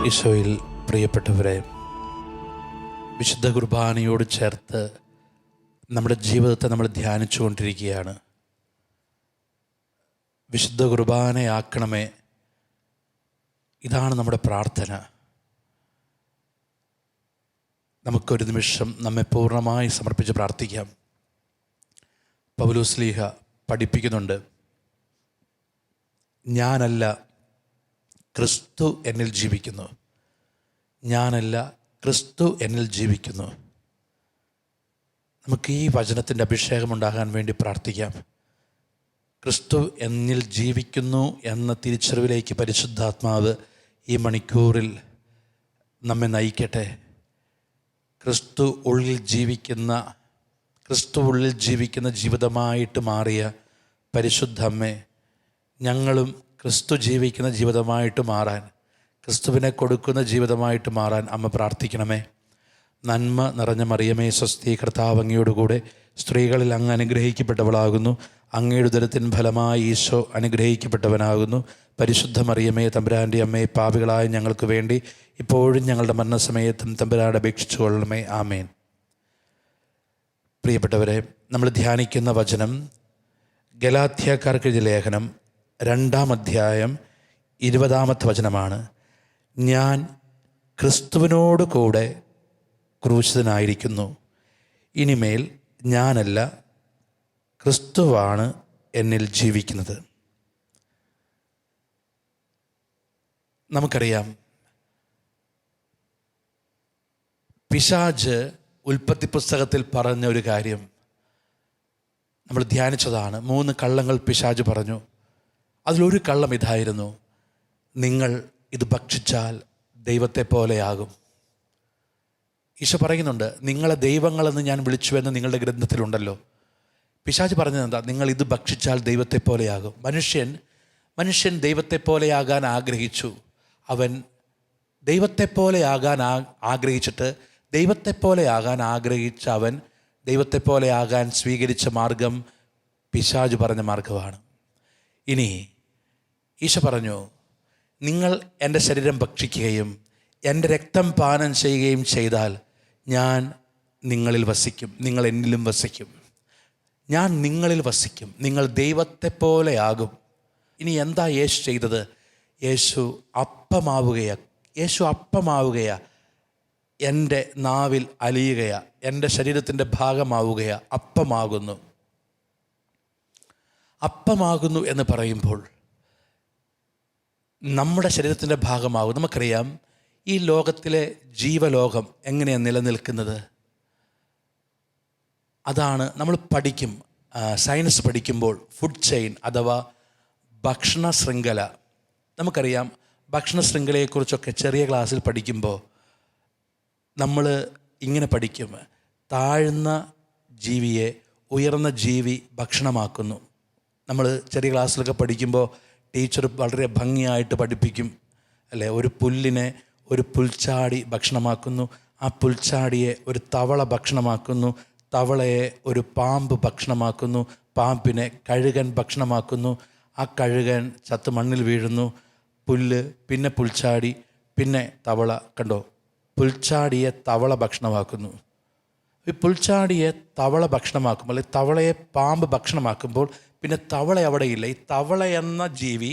ഈശോയിൽ പ്രിയപ്പെട്ടവരെ, വിശുദ്ധ കുർബാനയോട് ചേർത്ത് നമ്മുടെ ജീവിതത്തെ നമ്മൾ ധ്യാനിച്ചു കൊണ്ടിരിക്കുകയാണ്. വിശുദ്ധ കുർബാനയാക്കണമേ, ഇതാണ് നമ്മുടെ പ്രാർത്ഥന. നമുക്കൊരു നിമിഷം നമ്മെ പൂർണ്ണമായി സമർപ്പിച്ച് പ്രാർത്ഥിക്കാം. പൗലോസ് ശ്ലീഹ പഠിപ്പിക്കുന്നുണ്ട്, ഞാനല്ല ക്രിസ്തു എന്നിൽ ജീവിക്കുന്നു, ഞാനല്ല ക്രിസ്തു എന്നിൽ ജീവിക്കുന്നു. നമുക്ക് ഈ വചനത്തിൻ്റെ അഭിഷേകമുണ്ടാകാൻ വേണ്ടി പ്രാർത്ഥിക്കാം. ക്രിസ്തു എന്നിൽ ജീവിക്കുന്നു എന്ന തിരിച്ചറിവിലേക്ക് പരിശുദ്ധാത്മാവ് ഈ മണിക്കൂറിൽ നമ്മെ നയിക്കട്ടെ. ക്രിസ്തു ഉള്ളിൽ ജീവിക്കുന്ന ജീവിതമായിട്ട് മാറിയ പരിശുദ്ധ അമ്മേ, ഞങ്ങളും ക്രിസ്തു ജീവിക്കുന്ന ജീവിതമായിട്ട് മാറാൻ, ക്രിസ്തുവിനെ കൊടുക്കുന്ന ജീവിതമായിട്ട് മാറാൻ അമ്മ പ്രാർത്ഥിക്കണമേ. നന്മ നിറഞ്ഞ മറിയമേ സ്വസ്തി, കർത്താവ് അങ്ങയോടുകൂടെ സ്ത്രീകളിൽ അങ്ങ് അനുഗ്രഹിക്കപ്പെട്ടവളാകുന്നു, അങ്ങയുടെ ഉദരത്തിൻ ഫലമായി ഈശോ അനുഗ്രഹിക്കപ്പെട്ടവനാകുന്നു. പരിശുദ്ധ മറിയമേ തമ്പുരാൻ്റെ അമ്മേ, പാപികളായ ഞങ്ങൾക്ക് വേണ്ടി ഇപ്പോഴും ഞങ്ങളുടെ മരണസമയത്തും തമ്പുരാനോട് അപേക്ഷിച്ചു കൊള്ളണമേ. ആമേൻ. പ്രിയപ്പെട്ടവരെ, നമ്മൾ ധ്യാനിക്കുന്ന വചനം ഗലാത്യക്കാർക്ക് എഴുതിയ ലേഖനം 2-ാം അധ്യായം 20-ാമത്തെ വചനമാണ്. ഞാൻ ക്രിസ്തുവിനോട് കൂടെ ക്രൂശിതനായിരിക്കുന്നു, ഇനിമേൽ ഞാനല്ല ക്രിസ്തുവാണ് എന്നിൽ ജീവിക്കുന്നത്. നമുക്കറിയാം, പിശാച് ഉൽപ്പത്തി പുസ്തകത്തിൽ പറഞ്ഞ ഒരു കാര്യം നമ്മൾ ധ്യാനിച്ചതാണ്. 3 കള്ളങ്ങൾ പിശാച് പറഞ്ഞു. അതിലൊരു കള്ളം ഇതായിരുന്നു, നിങ്ങൾ ഇത് ഭക്ഷിച്ചാൽ ദൈവത്തെ പോലെയാകും. ഈശോ പറയുന്നുണ്ട്, നിങ്ങളെ ദൈവങ്ങളെന്ന് ഞാൻ വിളിച്ചുവെന്ന് നിങ്ങളുടെ ഗ്രന്ഥത്തിലുണ്ടല്ലോ. പിശാച് പറഞ്ഞത് എന്താ? നിങ്ങൾ ഇത് ഭക്ഷിച്ചാൽ ദൈവത്തെ പോലെയാകും. മനുഷ്യൻ ദൈവത്തെ പോലെയാകാൻ ആഗ്രഹിച്ചു. അവൻ ദൈവത്തെ പോലെയാകാൻ ആഗ്രഹിച്ചിട്ട് ദൈവത്തെ പോലെയാകാൻ ആഗ്രഹിച്ച അവൻ ദൈവത്തെ പോലെയാകാൻ സ്വീകരിച്ച മാർഗം പിശാച് പറഞ്ഞ മാർഗമാണ്. ഇനി ഈശോ പറഞ്ഞു, നിങ്ങൾ എൻ്റെ ശരീരം ഭക്ഷിക്കുകയും എൻ്റെ രക്തം പാനം ചെയ്യുകയും ചെയ്താൽ ഞാൻ നിങ്ങളിൽ വസിക്കും, നിങ്ങൾ എന്നിലും വസിക്കും. ഞാൻ നിങ്ങളിൽ വസിക്കും, നിങ്ങൾ ദൈവത്തെ പോലെയാകും. ഇനി എന്താ യേശു ചെയ്തത്? യേശു അപ്പമാവുകയാ, എൻ്റെ നാവിൽ അലിയുകയാ, എൻ്റെ ശരീരത്തിൻ്റെ ഭാഗമാവുകയാ, അപ്പമാകുന്നു എന്ന് പറയുമ്പോൾ നമ്മുടെ ശരീരത്തിൻ്റെ ഭാഗമാകും. നമുക്കറിയാം, ഈ ലോകത്തിലെ ജീവലോകം എങ്ങനെയാണ് നിലനിൽക്കുന്നത്? അതാണ് നമ്മൾ പഠിക്കും, സയൻസ് പഠിക്കുമ്പോൾ ഫുഡ് ചെയിൻ അഥവാ ഭക്ഷണ ശൃംഖല. നമുക്കറിയാം, ഭക്ഷണ ശൃംഖലയെക്കുറിച്ചൊക്കെ ചെറിയ ക്ലാസ്സിൽ പഠിക്കുമ്പോൾ നമ്മൾ ഇങ്ങനെ പഠിക്കും, താഴ്ന്ന ജീവിയെ ഉയർന്ന ജീവി ഭക്ഷണമാക്കുന്നു. നമ്മൾ ചെറിയ ക്ലാസ്സിലൊക്കെ പഠിക്കുമ്പോൾ ടീച്ചർ വളരെ ഭംഗിയായിട്ട് പഠിപ്പിക്കും അല്ലേ? ഒരു പുല്ലിനെ ഒരു പുൽച്ചാടി ഭക്ഷണമാക്കുന്നു, ആ പുൽച്ചാടിയെ ഒരു തവള ഭക്ഷണമാക്കുന്നു, തവളയെ ഒരു പാമ്പ് ഭക്ഷണമാക്കുന്നു, പാമ്പിനെ കഴുകൻ ഭക്ഷണമാക്കുന്നു, ആ കഴുകൻ ചത്ത് മണ്ണിൽ വീഴുന്നു. പുല്ല്, പിന്നെ പുൽച്ചാടി, പിന്നെ തവള. കണ്ടോ? പുൽച്ചാടിയെ തവള ഭക്ഷണമാക്കുന്നു. ഈ പുൽച്ചാടിയെ തവള ഭക്ഷണമാക്കുമ്പോൾ, അല്ലെങ്കിൽ തവളയെ പാമ്പ് ഭക്ഷണമാക്കുമ്പോൾ പിന്നെ തവള അവിടെയില്ല. ഈ തവള എന്ന ജീവി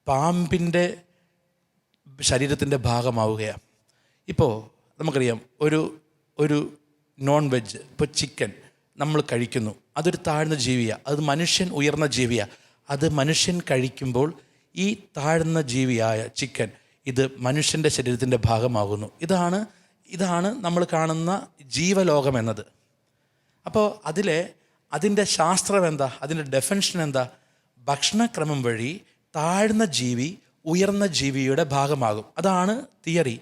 പാമ്പിൻ്റെ ശരീരത്തിൻ്റെ ഭാഗമാവുകയാണ്. ഇപ്പോൾ നമുക്കറിയാം, ഒരു നോൺ വെജ്, ഇപ്പോൾ ചിക്കൻ നമ്മൾ കഴിക്കുന്നു, അതൊരു താഴ്ന്ന ജീവിയാണ്. അത് മനുഷ്യൻ ഉയർന്ന ജീവിയാണ്. അത് മനുഷ്യൻ കഴിക്കുമ്പോൾ ഈ താഴ്ന്ന ജീവിയായ ചിക്കൻ ഇത് മനുഷ്യൻ്റെ ശരീരത്തിൻ്റെ ഭാഗമാകുന്നു. ഇതാണ് നമ്മൾ കാണുന്ന ജീവലോകം എന്നത്. അപ്പോൾ അതിൻ്റെ ശാസ്ത്രം എന്താ? അതിൻ്റെ ഡെഫിനിഷൻ എന്താ? ഭക്ഷണക്രമം വഴി താഴ്ന്ന ജീവി ഉയർന്ന ജീവിയുടെ ഭാഗമാകും. അതാണ് തിയറി.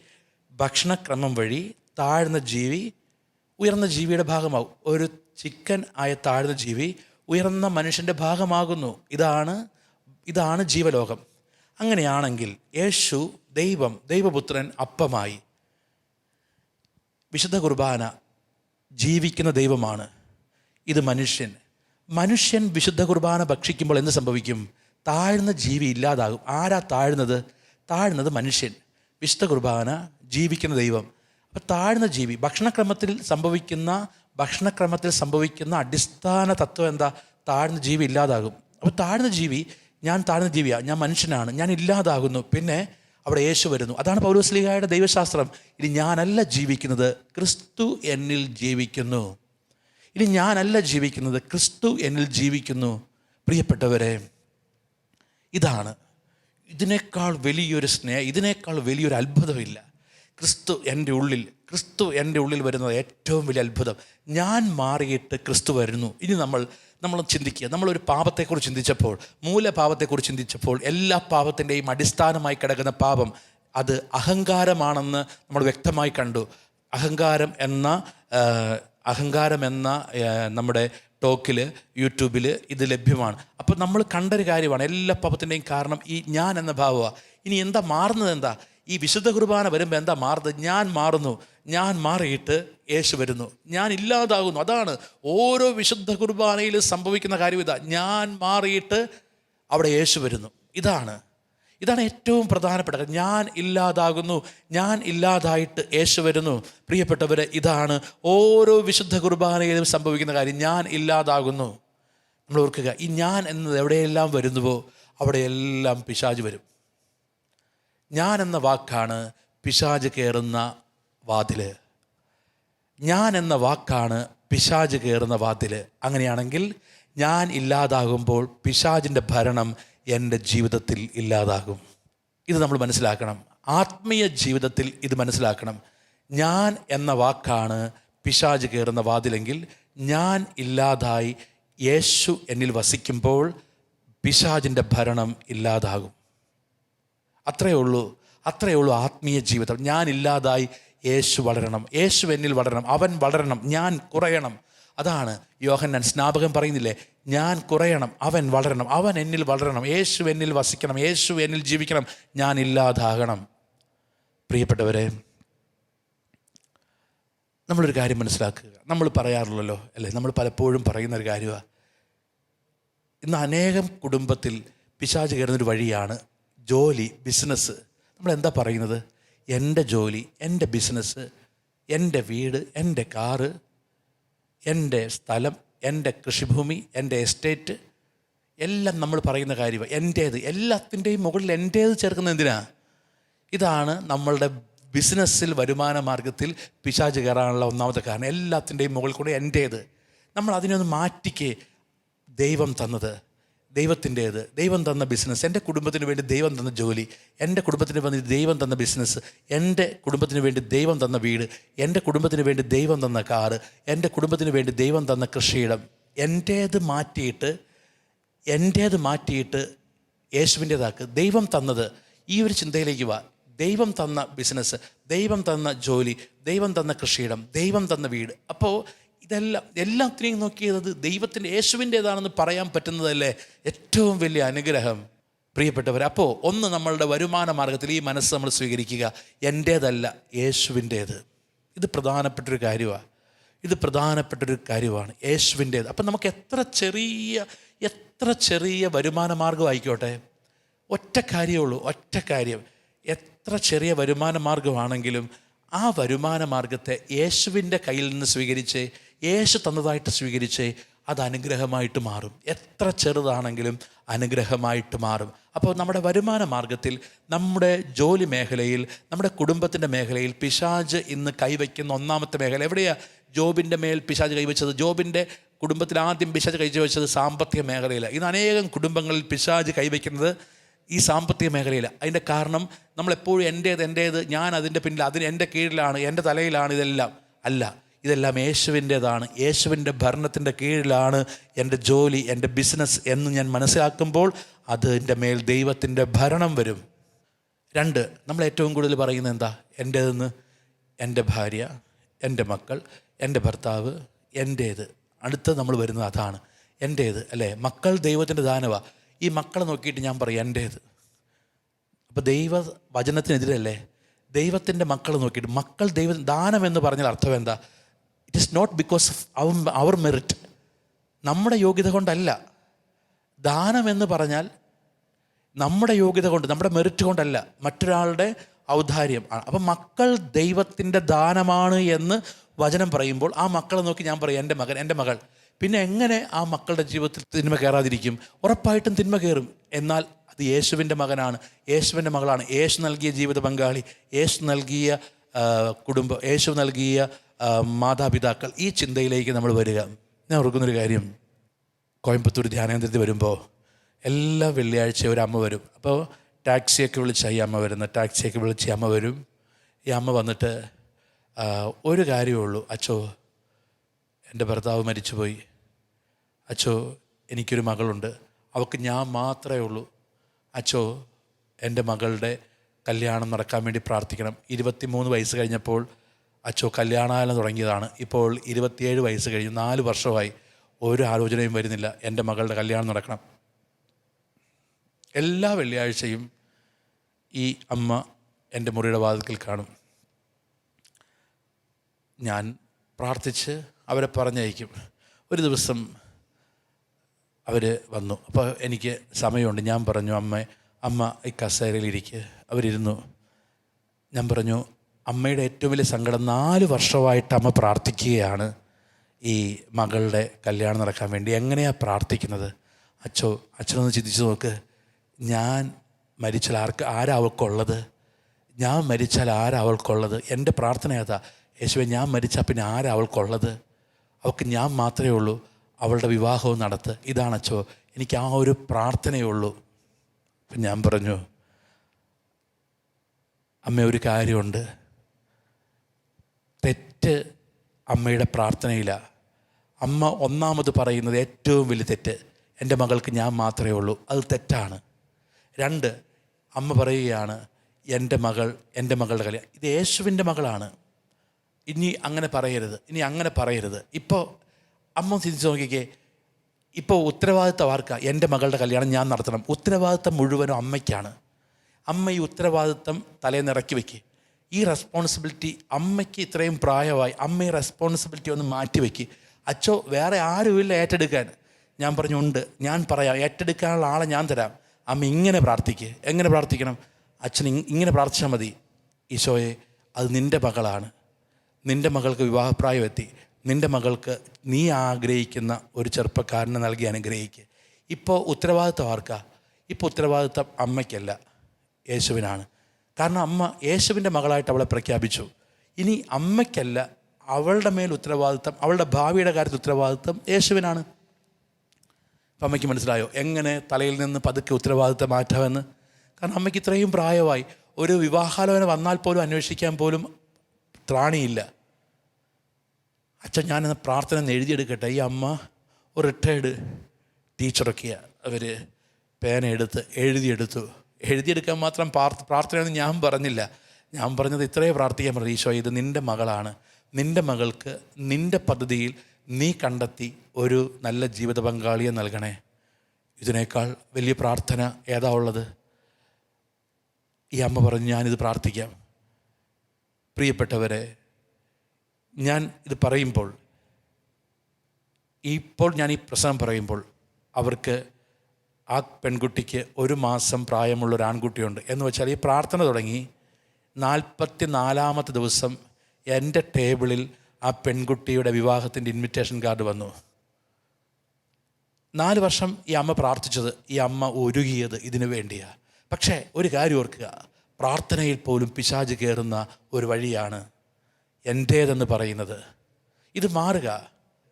ഭക്ഷണക്രമം വഴി താഴ്ന്ന ജീവി ഉയർന്ന ജീവിയുടെ ഭാഗമാകും. ഒരു ചിക്കൻ ആയ താഴ്ന്ന ജീവി ഉയർന്ന മനുഷ്യൻ്റെ ഭാഗമാകുന്നു. ഇതാണ് ജീവലോകം. അങ്ങനെയാണെങ്കിൽ യേശു ദൈവപുത്രൻ അപ്പമായി. വിശുദ്ധ കുർബാന ജീവിക്കുന്ന ദൈവമാണ്. ഇത് മനുഷ്യൻ വിശുദ്ധ കുർബാന ഭക്ഷിക്കുമ്പോൾ എന്ത് സംഭവിക്കും? താഴ്ന്ന ജീവി ഇല്ലാതാകും. ആരാ താഴ്ന്നത്? മനുഷ്യൻ. വിശുദ്ധ കുർബാന, ജീവിക്കുന്ന ദൈവം. അപ്പോൾ താഴ്ന്ന ജീവി, ഭക്ഷണക്രമത്തിൽ സംഭവിക്കുന്ന അടിസ്ഥാന തത്വം എന്താ? താഴ്ന്ന ജീവി ഇല്ലാതാകും. അപ്പോൾ താഴ്ന്ന ജീവി, ഞാൻ താഴ്ന്ന ജീവിയാണ്, ഞാൻ മനുഷ്യനാണ്, ഞാൻ ഇല്ലാതാകുന്നു. പിന്നെ അവിടെ യേശു വരുന്നു. അതാണ് പൗലോസ്ലീഹായുടെ ദൈവശാസ്ത്രം. ഇനി ഞാനല്ല ജീവിക്കുന്നത്, ക്രിസ്തു എന്നിൽ ജീവിക്കുന്നു. ഇനി ഞാനല്ല ജീവിക്കുന്നത്, ക്രിസ്തു എന്നിൽ ജീവിക്കുന്നു. പ്രിയപ്പെട്ടവരെ, ഇതാണ്, ഇതിനേക്കാൾ വലിയൊരു സ്നേഹം, ഇതിനേക്കാൾ വലിയൊരു അത്ഭുതമില്ല. ക്രിസ്തു എൻ്റെ ഉള്ളിൽ വരുന്നത് ഏറ്റവും വലിയ അത്ഭുതം. ഞാൻ മാറിയിട്ട് ക്രിസ്തു വരുന്നു. ഇനി നമ്മൾ ചിന്തിക്കുക. നമ്മളൊരു പാപത്തെക്കുറിച്ച് ചിന്തിച്ചപ്പോൾ, മൂലപാപത്തെക്കുറിച്ച് ചിന്തിച്ചപ്പോൾ, എല്ലാ പാപത്തിൻ്റെയും അടിസ്ഥാനമായി കിടക്കുന്ന പാപം അത് അഹങ്കാരമാണെന്ന് നമ്മൾ വ്യക്തമായി കണ്ടു. അഹങ്കാരം എന്ന നമ്മുടെ ടോക്കിൽ, യൂട്യൂബിൽ ഇത് ലഭ്യമാണ്. അപ്പോൾ നമ്മൾ കണ്ടൊരു കാര്യമാണ്, എല്ലാ പാപത്തിൻ്റെയും കാരണം ഈ ഞാൻ എന്ന ഭാവമാണ്. ഇനി എന്താ മാറുന്നത്? എന്താ ഈ വിശുദ്ധ കുർബാന വരുമ്പോൾ എന്താ മാറുന്നത്? ഞാൻ മാറുന്നു. ഞാൻ മാറിയിട്ട് യേശു വരുന്നു. ഞാൻ ഇല്ലാതാകുന്നു. അതാണ് ഓരോ വിശുദ്ധ കുർബാനയിലും സംഭവിക്കുന്ന കാര്യം. ഞാൻ മാറിയിട്ട് അവിടെ യേശു വരുന്നു. ഇതാണ് ഏറ്റവും പ്രധാനപ്പെട്ട കാര്യം. ഞാൻ ഇല്ലാതാകുന്നു, ഞാൻ ഇല്ലാതായിട്ട് യേശു വരുന്നു. പ്രിയപ്പെട്ടവരെ, ഇതാണ് ഓരോ വിശുദ്ധ കുർബാനയിലും സംഭവിക്കുന്ന കാര്യം. ഞാൻ ഇല്ലാതാകുന്നു. നമ്മൾ ഓർക്കുക, ഈ ഞാൻ എന്നത് എവിടെയെല്ലാം വരുന്നുവോ അവിടെയെല്ലാം പിശാച് വരും. ഞാൻ എന്ന വാക്കാണ് പിശാച് കയറുന്ന വാതിൽ. ഞാൻ എന്ന വാക്കാണ് പിശാച് കയറുന്ന വാതിൽ. അങ്ങനെയാണെങ്കിൽ ഞാൻ ഇല്ലാതാകുമ്പോൾ പിശാചിൻ്റെ ഭരണം എൻ്റെ ജീവിതത്തിൽ ഇല്ലാതാകും. ഇത് നമ്മൾ മനസ്സിലാക്കണം. ആത്മീയ ജീവിതത്തിൽ ഇത് മനസ്സിലാക്കണം. ഞാൻ എന്ന വാക്കാണ് പിശാച് കയറുന്ന വാതിലെങ്കിൽ ഞാൻ ഇല്ലാതായി യേശു എന്നിൽ വസിക്കുമ്പോൾ പിശാചിൻ്റെ ഭരണം ഇല്ലാതാകും. അത്രയേ ഉള്ളൂ ആത്മീയ ജീവിതം. ഞാൻ ഇല്ലാതായി യേശു വളരണം, യേശു എന്നിൽ വളരണം, അവൻ വളരണം, ഞാൻ കുറയണം. അതാണ് യോഹന്നാൻ സ്നാപകൻ പറയുന്നില്ലേ, ഞാൻ കുറയണം, അവൻ വളരണം, അവൻ എന്നിൽ വളരണം, യേശു എന്നിൽ വസിക്കണം, യേശു എന്നിൽ ജീവിക്കണം, ഞാൻ ഇല്ലാതാകണം. പ്രിയപ്പെട്ടവരെ, നമ്മളൊരു കാര്യം മനസ്സിലാക്കുക. നമ്മൾ പറയാറുള്ളല്ലോ അല്ലേ, നമ്മൾ പലപ്പോഴും പറയുന്നൊരു കാര്യമാണ്. ഇന്ന് അനേകം കുടുംബത്തിൽ പിശാച് കയറുന്നൊരു വഴിയാണ് ജോലി, ബിസിനസ്. നമ്മളെന്താ പറയുന്നത്? എൻ്റെ ജോലി, എൻ്റെ ബിസിനസ്, എൻ്റെ വീട്, എൻ്റെ കാറ്, എൻ്റെ സ്ഥലം, എൻ്റെ കൃഷിഭൂമി, എൻ്റെ എസ്റ്റേറ്റ്, എല്ലാം നമ്മൾ പറയുന്ന കാര്യമാണ്. എൻ്റേത്, എല്ലാത്തിൻ്റെയും മുകളിൽ എൻ്റേത് ചേർക്കുന്നത് എന്തിനാ? ഇതാണ് നമ്മളുടെ ബിസിനസ്സിൽ, വരുമാന മാർഗത്തിൽ പിശാച് കയറാനുള്ള ഒന്നാമത്തെ കാരണം. എല്ലാത്തിൻ്റെയും മുകളിൽ കൂടെ എൻ്റേത്. നമ്മൾ അതിനൊന്ന് മാറ്റിക്കേ. ദൈവം തന്നത്, ദൈവത്തിൻ്റേത്, ദൈവം തന്ന ബിസിനസ്, എൻ്റെ കുടുംബത്തിന് വേണ്ടി ദൈവം തന്ന ജോലി, എൻ്റെ കുടുംബത്തിന് വേണ്ടി ദൈവം തന്ന ബിസിനസ്, എൻ്റെ കുടുംബത്തിന് വേണ്ടി ദൈവം തന്ന വീട്, എൻ്റെ കുടുംബത്തിന് വേണ്ടി ദൈവം തന്ന കാറ്, എൻ്റെ കുടുംബത്തിന് വേണ്ടി ദൈവം തന്ന കൃഷിയിടം, എൻ്റേത് മാറ്റിയിട്ട് യേശുവിൻ്റേതാക്ക്. ദൈവം തന്നത്, ഈ ഒരു ചിന്തയിലേക്ക് വാ. ദൈവം തന്ന ബിസിനസ്, ദൈവം തന്ന ജോലി, ദൈവം തന്ന കൃഷിയിടം, ദൈവം തന്ന വീട്. അപ്പോൾ എല്ലാത്തിനെയും നോക്കിയത് ദൈവത്തിൻ്റെ, യേശുവിൻ്റേതാണെന്ന് പറയാൻ പറ്റുന്നതല്ലേ ഏറ്റവും വലിയ അനുഗ്രഹം. പ്രിയപ്പെട്ടവർ, അപ്പോൾ ഒന്ന് നമ്മളുടെ വരുമാന മാർഗത്തിൽ ഈ മനസ്സ് നമ്മൾ സ്വീകരിക്കുക, എൻ്റേതല്ല യേശുവിൻ്റേത്. ഇത് പ്രധാനപ്പെട്ടൊരു കാര്യമാണ്, യേശുവിൻ്റേത്. അപ്പം നമുക്ക് എത്ര ചെറിയ വരുമാന മാർഗം ആയിക്കോട്ടെ, ഒറ്റ കാര്യം, എത്ര ചെറിയ വരുമാന മാർഗമാണെങ്കിലും ആ വരുമാന മാർഗത്തെ യേശുവിൻ്റെ കയ്യിൽ നിന്ന് സ്വീകരിച്ച്, യേശു തന്നതായിട്ട് സ്വീകരിച്ച്, അത് അനുഗ്രഹമായിട്ട് മാറും. എത്ര ചെറുതാണെങ്കിലും അനുഗ്രഹമായിട്ട് മാറും. അപ്പോൾ നമ്മുടെ വരുമാന മാർഗത്തിൽ, നമ്മുടെ ജോലി മേഖലയിൽ, നമ്മുടെ കുടുംബത്തിൻ്റെ മേഖലയിൽ പിശാച് ഇന്ന് കൈവയ്ക്കുന്ന ഒന്നാമത്തെ മേഖല എവിടെയാണ്? ജോബിൻ്റെ മേൽ പിശാച് കൈവച്ചത്, ജോബിൻ്റെ കുടുംബത്തിൽ ആദ്യം പിശാച് കൈവച്ചത് സാമ്പത്തിക മേഖലയിലാണ്. ഇന്ന് അനേകം കുടുംബങ്ങളിൽ പിശാച് കൈവയ്ക്കുന്നത് ഈ സാമ്പത്തിക മേഖലയിലാണ്. അതിൻ്റെ കാരണം നമ്മളെപ്പോഴും എൻ്റേത്, ഞാൻ അതിൻ്റെ പിന്നിൽ, അതിന് എൻ്റെ കീഴിലാണ്, എൻ്റെ തലയിലാണ്, ഇതെല്ലാം അല്ല. ഇതെല്ലാം യേശുവിൻ്റേതാണ്, യേശുവിൻ്റെ ഭരണത്തിൻ്റെ കീഴിലാണ് എൻ്റെ ജോലി, എൻ്റെ ബിസിനസ് എന്ന് ഞാൻ മനസ്സിലാക്കുമ്പോൾ അതിൻ്റെ മേൽ ദൈവത്തിൻ്റെ ഭരണം വരും. 2, നമ്മൾ ഏറ്റവും കൂടുതൽ പറയുന്നത് എന്താ? എൻ്റേതെന്ന്. എൻ്റെ ഭാര്യ, എൻ്റെ മക്കൾ, എൻ്റെ ഭർത്താവ്, എൻ്റേത്. അടുത്ത് നമ്മൾ വരുന്നത് അതാണ്, എൻ്റേത് അല്ലേ. മക്കൾ ദൈവത്തിൻ്റെ ദാനമാണ്. ഈ മക്കളെ നോക്കിയിട്ട് ഞാൻ പറയും എൻ്റേത്. അപ്പോൾ ദൈവ വചനത്തിനെതിരല്ലേ? ദൈവത്തിൻ്റെ മക്കളെ നോക്കിയിട്ട്, മക്കൾ ദൈവ ദാനം എന്ന് പറഞ്ഞാൽ അർത്ഥം എന്താ? It is not because of our merit, നമ്മുടെ യോഗ്യത കൊണ്ടല്ല. ദാനം എന്ന് പറഞ്ഞാൽ നമ്മുടെ യോഗ്യത കൊണ്ട്, നമ്മുടെ മെറിറ്റ് കൊണ്ടല്ല, മറ്റൊരാളുടെ ഔദാര്യം ആണ്. അപ്പം മക്കൾ ദൈവത്തിൻ്റെ ദാനമാണ് എന്ന് വചനം പറയുമ്പോൾ ആ മക്കളെ നോക്കി ഞാൻ പറയും എൻ്റെ മകൻ, എൻ്റെ മകൾ. പിന്നെ എങ്ങനെ ആ മക്കളുടെ ജീവിതത്തിൽ തിന്മ കയറാതിരിക്കും? ഉറപ്പായിട്ടും തിന്മ കയറും. എന്നാൽ അത് യേശുവിൻ്റെ മകനാണ്, യേശുവിൻ്റെ മകളാണ്. യേശു നൽകിയ ജീവിത പങ്കാളി, യേശു നൽകിയ കുടുംബം, യേശു നൽകിയ മാതാപിതാക്കൾ, ഈ ചിന്തയിലേക്ക് നമ്മൾ വരിക. ഞാൻ ഓർക്കുന്നൊരു കാര്യം, കോയമ്പത്തൂർ ധ്യാനകേന്ദ്രത്തിൽ വരുമ്പോൾ എല്ലാ വെള്ളിയാഴ്ചയും ഒരു അമ്മ വരും. അപ്പോൾ ടാക്സിയൊക്കെ വിളിച്ച് ഈ അമ്മ വരുന്നത്, ടാക്സിയൊക്കെ വിളിച്ച് അമ്മ വരും. ഈ അമ്മ വന്നിട്ട് ഒരു കാര്യമേ ഉള്ളൂ, അച്ചോ എൻ്റെ ഭർത്താവ് മരിച്ചുപോയി, അച്ചോ എനിക്കൊരു മകളുണ്ട്, അവൾക്ക് ഞാൻ മാത്രമേ ഉള്ളൂ, അച്ചോ എൻ്റെ മകളുടെ കല്യാണം നടക്കാൻ വേണ്ടി പ്രാർത്ഥിക്കണം. 23 വയസ്സ് കഴിഞ്ഞപ്പോൾ അച്ചോ കല്യാണാലോചന തുടങ്ങിയതാണ്. ഇപ്പോൾ 27 വയസ്സ് കഴിഞ്ഞു, 4 വർഷമായി ഒരു ആലോചനയും വരുന്നില്ല, എൻ്റെ മകളുടെ കല്യാണം നടക്കണം. എല്ലാ വെള്ളിയാഴ്ചയും ഈ അമ്മ എൻ്റെ മുറിയുടെ വാതിൽക്കൽ കാണും. ഞാൻ പ്രാർത്ഥിച്ച് അവരെ പറഞ്ഞയക്കും. ഒരു ദിവസം അവർ വന്നു. അപ്പോൾ എനിക്ക് സമയമുണ്ട്. ഞാൻ പറഞ്ഞു, അമ്മ ഈ കസേരയിലിരിക്കുക. അവരിരുന്നു. ഞാൻ പറഞ്ഞു, അമ്മയുടെ ഏറ്റവും വലിയ സങ്കടം 4 വർഷമായിട്ട് അമ്മ പ്രാർത്ഥിക്കുകയാണ് ഈ മകളുടെ കല്യാണം നടക്കാൻ വേണ്ടി. എങ്ങനെയാണ് പ്രാർത്ഥിക്കുന്നത്? അച്ഛനൊന്ന് ചിന്തിച്ച് നോക്ക്. ഞാൻ മരിച്ചാൽ ആരാ അവൾക്കുള്ളത്? ഞാൻ മരിച്ചാൽ ആരാ അവൾക്കുള്ളത്? എൻ്റെ പ്രാർത്ഥന അതാ, യേശുവേ ഞാൻ മരിച്ചാൽ പിന്നെ ആരാ അവൾക്കുള്ളത്? അവൾക്ക് ഞാൻ മാത്രമേ ഉള്ളൂ, അവളുടെ വിവാഹവും നടത്ത്. ഇതാണ് അച്ചോ, എനിക്ക് ആ ഒരു പ്രാർത്ഥനയേ ഉള്ളൂ. അപ്പം ഞാൻ പറഞ്ഞു, അമ്മ ഒരു കാര്യമുണ്ട്, തെറ്റ് അമ്മയുടെ പ്രാർത്ഥനയിലാണ്. അമ്മ ഒന്നാമത് പറയുന്നത് ഏറ്റവും വലിയ തെറ്റ്, എൻ്റെ മകൾക്ക് ഞാൻ മാത്രമേ ഉള്ളൂ, അത് തെറ്റാണ്. 2, അമ്മ പറയുകയാണ് എൻ്റെ മകളുടെ കല്യാണം, ഇത് യേശുവിൻ്റെ മകളാണ്, ഇനി അങ്ങനെ പറയരുത്. ഇപ്പോൾ അമ്മ തിരിച്ച് നോക്കിക്കേ, ഇപ്പോൾ ഉത്തരവാദിത്തം ആർക്കാണ്? എൻ്റെ മകളുടെ കല്യാണം ഞാൻ നടത്തണം. ഉത്തരവാദിത്തം മുഴുവനും അമ്മയ്ക്കാണ്. അമ്മ ഈ ഉത്തരവാദിത്തം തലേന്നിറക്കി വയ്ക്കുക. ഈ റെസ്പോൺസിബിലിറ്റി അമ്മയ്ക്ക് ഇത്രയും പ്രായമായി, അമ്മ ഈ റെസ്പോൺസിബിലിറ്റി ഒന്ന് മാറ്റിവെക്കുക. അച്ചോ വേറെ ആരുമില്ല ഏറ്റെടുക്കാൻ. ഞാൻ പറഞ്ഞു, ഉണ്ട്, ഞാൻ പറയാം, ഏറ്റെടുക്കാനുള്ള ആളെ ഞാൻ തരാം. അമ്മ ഇങ്ങനെ പ്രാർത്ഥിക്കുക. എങ്ങനെ പ്രാർത്ഥിക്കണം? അച്ഛൻ ഇങ്ങനെ പ്രാർത്ഥിച്ചാൽ മതി. ഈശോയെ, അത് നിൻ്റെ മകളാണ്, നിൻ്റെ മകൾക്ക് വിവാഹപ്രായം എത്തി, നിൻ്റെ മകൾക്ക് നീ ആഗ്രഹിക്കുന്ന ഒരു ചെറുപ്പക്കാരനെ നൽകി അനുഗ്രഹിക്കുക. ഇപ്പോൾ ഉത്തരവാദിത്തം ആർക്കാ? ഇപ്പോൾ ഉത്തരവാദിത്തം അമ്മയ്ക്കല്ല, യേശുവിനാണ്. കാരണം അമ്മ യേശുവിൻ്റെ മകളായിട്ട് അവളെ പ്രഖ്യാപിച്ചു. ഇനി അമ്മയ്ക്കല്ല, അവളുടെ മേൽ ഉത്തരവാദിത്തം, അവളുടെ ഭാവിയുടെ കാര്യത്തിൽ ഉത്തരവാദിത്തം യേശുവിനാണ്. അപ്പം അമ്മയ്ക്ക് മനസ്സിലായോ എങ്ങനെ തലയിൽ നിന്ന് പതുക്കെ ഉത്തരവാദിത്തം മാറ്റാമെന്ന്? കാരണം അമ്മയ്ക്ക് ഇത്രയും പ്രായമായി, ഒരു വിവാഹാലോചന വന്നാൽ പോലും അന്വേഷിക്കാൻ പോലും ത്രാണിയില്ല. അച്ഛൻ ഞാനെന്ന പ്രാർത്ഥന എഴുതിയെടുക്കട്ടെ. ഈ അമ്മ ഒരു റിട്ടയേർഡ് ടീച്ചറൊക്കെയാണ്. അവർ പേന എടുത്ത് എഴുതിയെടുക്കാൻ മാത്രം പ്രാർത്ഥനയൊന്നും ഞാൻ പറഞ്ഞില്ല. ഞാൻ പറഞ്ഞത് ഇത്രയേ പ്രാർത്ഥിക്കാൻ പറഞ്ഞു, ഈശോ ഇത് നിൻ്റെ മകളാണ്, നിൻ്റെ മകൾക്ക് നിൻ്റെ പദ്ധതിയിൽ നീ കണ്ടെത്തി ഒരു നല്ല ജീവിത പങ്കാളിയെ നൽകണേ. ഇതിനേക്കാൾ വലിയ പ്രാർത്ഥന ഏതാ ഉള്ളത്? ഈ അമ്മ പറഞ്ഞു, ഞാനിത് പ്രാർത്ഥിക്കാം. പ്രിയപ്പെട്ടവരെ, ഞാൻ ഇത് പറയുമ്പോൾ, ഇപ്പോൾ ഞാൻ ഈ പ്രസംഗം പറയുമ്പോൾ, അവർക്ക് ആ പെൺകുട്ടിക്ക് 1 മാസം പ്രായമുള്ളൊരു ആൺകുട്ടിയുണ്ട്. എന്ന് വെച്ചാൽ ഈ പ്രാർത്ഥന തുടങ്ങി 44-ാമത്തെ ദിവസം എൻ്റെ ടേബിളിൽ ആ പെൺകുട്ടിയുടെ വിവാഹത്തിൻ്റെ ഇൻവിറ്റേഷൻ കാർഡ് വന്നു. 4 വർഷം ഈ അമ്മ പ്രാർത്ഥിച്ചത്, ഈ അമ്മ ഒരുങ്ങിയത് ഇതിനു വേണ്ടിയാണ്. പക്ഷേ ഒരു കാര്യം ഓർക്കുക, പ്രാർത്ഥനയിൽ പോലും പിശാച് കയറുന്ന ഒരു വഴിയാണ് എൻ്റേതെന്ന് പറയുന്നത്. ഇത് മാറുക.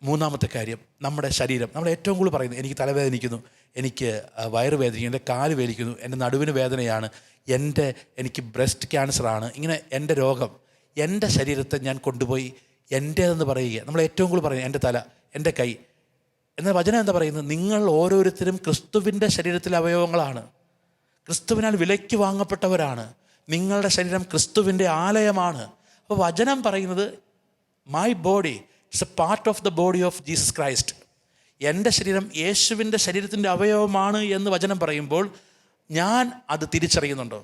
3-ാമത്തെ കാര്യം, നമ്മുടെ ശരീരം. നമ്മൾ ഏറ്റവും കൂടുതൽ പറയുന്നത്, എനിക്ക് തലവേദനിക്കുന്നു, എനിക്ക് വയറുവേദനിക്കുന്നു, എൻ്റെ കാല് വേദനിക്കുന്നു, എൻ്റെ നടുവിന് വേദനയാണ്, എനിക്ക് ബ്രസ്റ്റ് ക്യാൻസറാണ്, ഇങ്ങനെ എൻ്റെ രോഗം, എൻ്റെ ശരീരത്തെ ഞാൻ കൊണ്ടുപോയി എൻ്റേതെന്ന് പറയുക. നമ്മൾ ഏറ്റവും കൂടുതൽ പറയുന്നത് എൻ്റെ തല, എൻ്റെ കൈ. എന്നാൽ വചനം എന്താ പറയുന്നത്? നിങ്ങൾ ഓരോരുത്തരും ക്രിസ്തുവിൻ്റെ ശരീരത്തിലെ അവയവങ്ങളാണ്, ക്രിസ്തുവിനാൽ വിലയ്ക്ക് വാങ്ങപ്പെട്ടവരാണ്. നിങ്ങളുടെ ശരീരം ക്രിസ്തുവിൻ്റെ ആലയമാണ്. അപ്പോൾ വചനം പറയുന്നത്, my body it's A part of the body of Jesus Christ. എൻ്റെ ശരീരം യേശുവിൻ്റെ ശരീരത്തിൻ്റെ അവയവമാണ് എന്ന് വചനം പറയുമ്പോൾ ഞാൻ അത് തിരിച്ചറിയുന്നുണ്ടോ?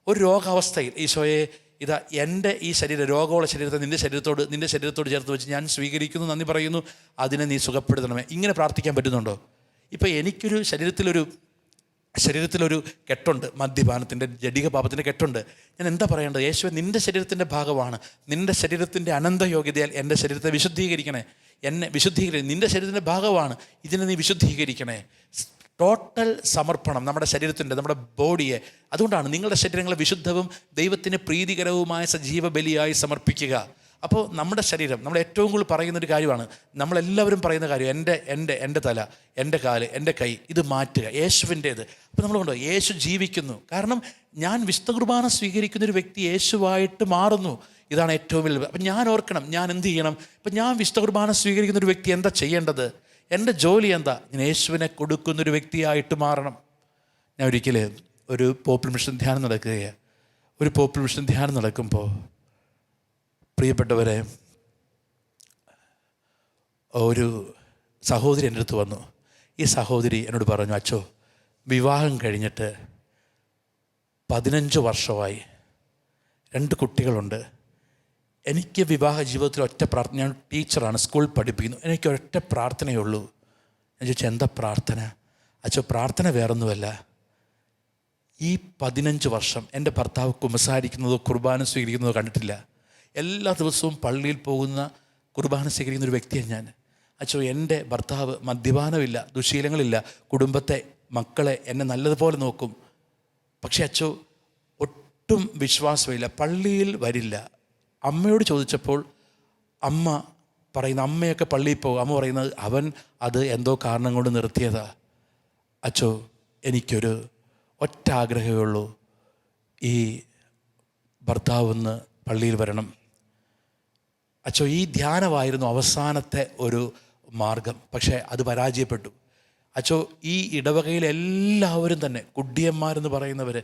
ഒരു രോഗാവസ്ഥയിൽ ഈശോയെ, ഇതാ എൻ്റെ ഈ രോഗമുള്ള ശരീരത്തെ നിൻ്റെ ശരീരത്തോട് ചേർത്ത് വെച്ച് ഞാൻ സ്വീകരിക്കുന്നു, നന്ദി പറയുന്നു, അതിനെ നീ സുഖപ്പെടുത്തണമേ. ഇങ്ങനെ പ്രാർത്ഥിക്കാൻ പറ്റുന്നുണ്ടോ? ഇപ്പോൾ എനിക്കൊരു ശരീരത്തിലൊരു ശരീരത്തിലൊരു കെട്ടുണ്ട്, മദ്യപാനത്തിൻ്റെ ജഡിക പാപത്തിൻ്റെ കെട്ടുണ്ട്. ഞാൻ എന്താ പറയേണ്ടത്? യേശുവെ, നിൻ്റെ ശരീരത്തിൻ്റെ ഭാഗമാണ്. നിൻ്റെ ശരീരത്തിൻ്റെ അനന്തയോഗ്യതയാൽ എൻ്റെ ശരീരത്തെ വിശുദ്ധീകരിക്കണേ, എന്നെ വിശുദ്ധീകരിക്കണേ. നിൻ്റെ ശരീരത്തിൻ്റെ ഭാഗമാണ്, ഇതിനെ നീ വിശുദ്ധീകരിക്കണേ. ടോട്ടൽ സമർപ്പണം നമ്മുടെ ശരീരത്തിൻ്റെ, നമ്മുടെ ബോഡിയെ. അതുകൊണ്ടാണ് നിങ്ങളുടെ ശരീരങ്ങളെ വിശുദ്ധവും ദൈവത്തിന് പ്രീതികരവുമായ സജീവ ബലിയായി സമർപ്പിക്കുക. അപ്പോൾ നമ്മുടെ ശരീരം, നമ്മൾ ഏറ്റവും കൂടുതൽ പറയുന്നൊരു കാര്യമാണ്, നമ്മളെല്ലാവരും പറയുന്ന കാര്യം, എൻ്റെ തല, എൻ്റെ കാല്, എൻ്റെ കൈ, ഇത് മാറ്റുക, യേശുവിൻ്റേത്. അപ്പോൾ നമ്മൾ കൊണ്ടോ യേശു ജീവിക്കുന്നു. കാരണം ഞാൻ വിശുദ്ധ കുർബാന സ്വീകരിക്കുന്നൊരു വ്യക്തി യേശുവായിട്ട് മാറുന്നു. ഇതാണ് ഏറ്റവും വലിയ. അപ്പം ഞാൻ ഓർക്കണം, ഞാൻ എന്ത് ചെയ്യണം? ഇപ്പം ഞാൻ വിശുദ്ധ കുർബാന സ്വീകരിക്കുന്നൊരു വ്യക്തി എന്താ ചെയ്യേണ്ടത്? എൻ്റെ ജോലി എന്താ? ഞാൻ യേശുവിനെ കൊടുക്കുന്നൊരു വ്യക്തിയായിട്ട് മാറണം. ഞാൻ ഒരിക്കൽ ഒരു പോപ്പുലർ മിഷൻ ധ്യാനം നടക്കുകയാണ്. ഒരു പോപ്പുലർ മിഷൻ ധ്യാനം നടക്കുമ്പോൾ പ്രിയപ്പെട്ടവരെ, ഒരു സഹോദരി എൻ്റെ അടുത്ത് വന്നു. ഈ സഹോദരി എന്നോട് പറഞ്ഞു, അച്ചോ, വിവാഹം കഴിഞ്ഞിട്ട് 15 വർഷമായി, 2 കുട്ടികളുണ്ട്. എനിക്ക് വിവാഹ ജീവിതത്തിൽ ഒറ്റ പ്രാർത്ഥന, ഞാൻ ടീച്ചറാണ്, സ്കൂൾ പഠിപ്പിക്കുന്നു, എനിക്ക് ഒറ്റ പ്രാർത്ഥനയേ ഉള്ളൂ. ഞാൻ ചോദിച്ചു, എന്താ പ്രാർത്ഥന? അച്ചോ, പ്രാർത്ഥന വേറൊന്നുമല്ല, ഈ 15 വർഷം എൻ്റെ ഭർത്താവ് കുമ്പസാരിക്കുന്നതോ കുർബാന സ്വീകരിക്കുന്നതോ കണ്ടിട്ടില്ല. എല്ലാ ദിവസവും പള്ളിയിൽ പോകുന്ന, കുർബാന സ്വീകരിക്കുന്ന ഒരു വ്യക്തിയാണ് ഞാൻ. അച്ചോ, എൻ്റെ ഭർത്താവ് മദ്യപാനമില്ല, ദുശീലങ്ങളില്ല, കുടുംബത്തെ, മക്കളെ എന്നെ നല്ലതുപോലെ നോക്കും. പക്ഷേ അച്ചോ, ഒട്ടും വിശ്വാസമില്ല, പള്ളിയിൽ വരില്ല. അമ്മയോട് ചോദിച്ചപ്പോൾ അമ്മ പറയുന്ന, അമ്മയൊക്കെ പള്ളിയിൽ പോകും, അമ്മ പറയുന്നത് അവൻ അത് എന്തോ കാരണം കൊണ്ട് നിർത്തിയതാ. അച്ചോ, എനിക്കൊരു ഒറ്റ ആഗ്രഹമേ ഉള്ളൂ, ഈ ഭർത്താവൊന്ന് പള്ളിയിൽ വരണം. അച്ചോ, ഈ ധ്യാനമായിരുന്നു അവസാനത്തെ ഒരു മാർഗം, പക്ഷേ അത് പരാജയപ്പെട്ടു. അച്ചോ, ഈ ഇടവകയിൽ എല്ലാവരും തന്നെ, കുടിയന്മാരെന്ന് പറയുന്നവർ,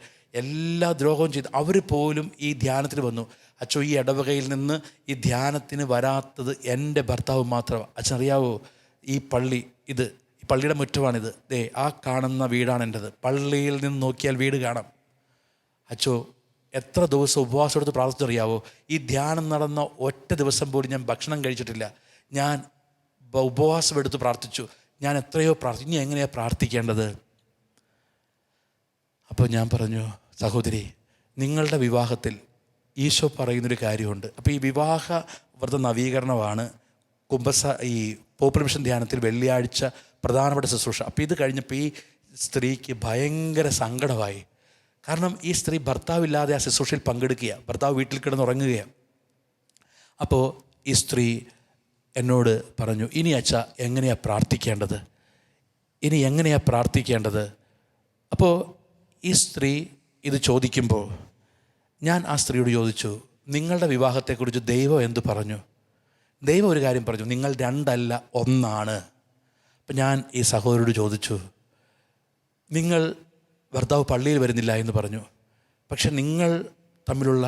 എല്ലാ ദ്രോഹവും ചെയ്ത് അവർ പോലും ഈ ധ്യാനത്തിന് വന്നു. അച്ചോ, ഈ ഇടവകയിൽ നിന്ന് ഈ ധ്യാനത്തിന് വരാത്തത് എൻ്റെ ഭർത്താവ് മാത്രമാണ്. അച്ഛൻ അറിയാവോ, ഈ പള്ളി, ഈ പള്ളിയുടെ മുറ്റമാണിത്, ആ കാണുന്ന വീടാണ് എൻ്റെത്. പള്ളിയിൽ നിന്ന് നോക്കിയാൽ വീട് കാണാം. അച്ചോ, എത്ര ദിവസം ഉപവാസം എടുത്ത് പ്രാർത്ഥിച്ചറിയാവോ? ഈ ധ്യാനം നടന്ന ഒറ്റ ദിവസം പോലും ഞാൻ ഭക്ഷണം കഴിച്ചിട്ടില്ല. ഞാൻ ഉപവാസം എടുത്ത് പ്രാർത്ഥിച്ചു. ഞാൻ എത്രയോ പ്രാർത്ഥിച്ചു. ഇനി എങ്ങനെയാണ് പ്രാർത്ഥിക്കേണ്ടത്? അപ്പോൾ ഞാൻ പറഞ്ഞു, സഹോദരി, നിങ്ങളുടെ വിവാഹത്തിൽ ഈശോ പറയുന്നൊരു കാര്യമുണ്ട്. അപ്പോൾ ഈ വിവാഹ വ്രത നവീകരണമാണ് ഈ പോപ്പുലർ മിഷൻ ധ്യാനത്തിൽ വെള്ളിയാഴ്ച പ്രധാനപ്പെട്ട ശുശ്രൂഷ. അപ്പോൾ ഇത് കഴിഞ്ഞപ്പോൾ ഈ സ്ത്രീക്ക് ഭയങ്കര സങ്കടമായി. കാരണം ഈ സ്ത്രീ ഭർത്താവില്ലാതെ ആ ശുശ്രൂഷയിൽ പങ്കെടുക്കുക, ഭർത്താവ് വീട്ടിൽ കിടന്നുറങ്ങുകയാണ്. അപ്പോൾ ഈ സ്ത്രീ എന്നോട് പറഞ്ഞു, ഇനി അച്ഛ എങ്ങനെയാണ് പ്രാർത്ഥിക്കേണ്ടത്? ഇനി എങ്ങനെയാണ് പ്രാർത്ഥിക്കേണ്ടത്? അപ്പോൾ ഈ സ്ത്രീ ഇത് ചോദിക്കുമ്പോൾ ഞാൻ ആ സ്ത്രീയോട് ചോദിച്ചു, നിങ്ങളുടെ വിവാഹത്തെക്കുറിച്ച് ദൈവം എന്ത് പറഞ്ഞു? ദൈവം ഒരു കാര്യം പറഞ്ഞു, നിങ്ങൾ 2 അല്ല 1 ആണ്. അപ്പം ഞാൻ ഈ സഹോദരിയോട് ചോദിച്ചു, നിങ്ങൾ ഭർത്താവ് പള്ളിയിൽ വരുന്നില്ല എന്ന് പറഞ്ഞു, പക്ഷെ നിങ്ങൾ തമ്മിലുള്ള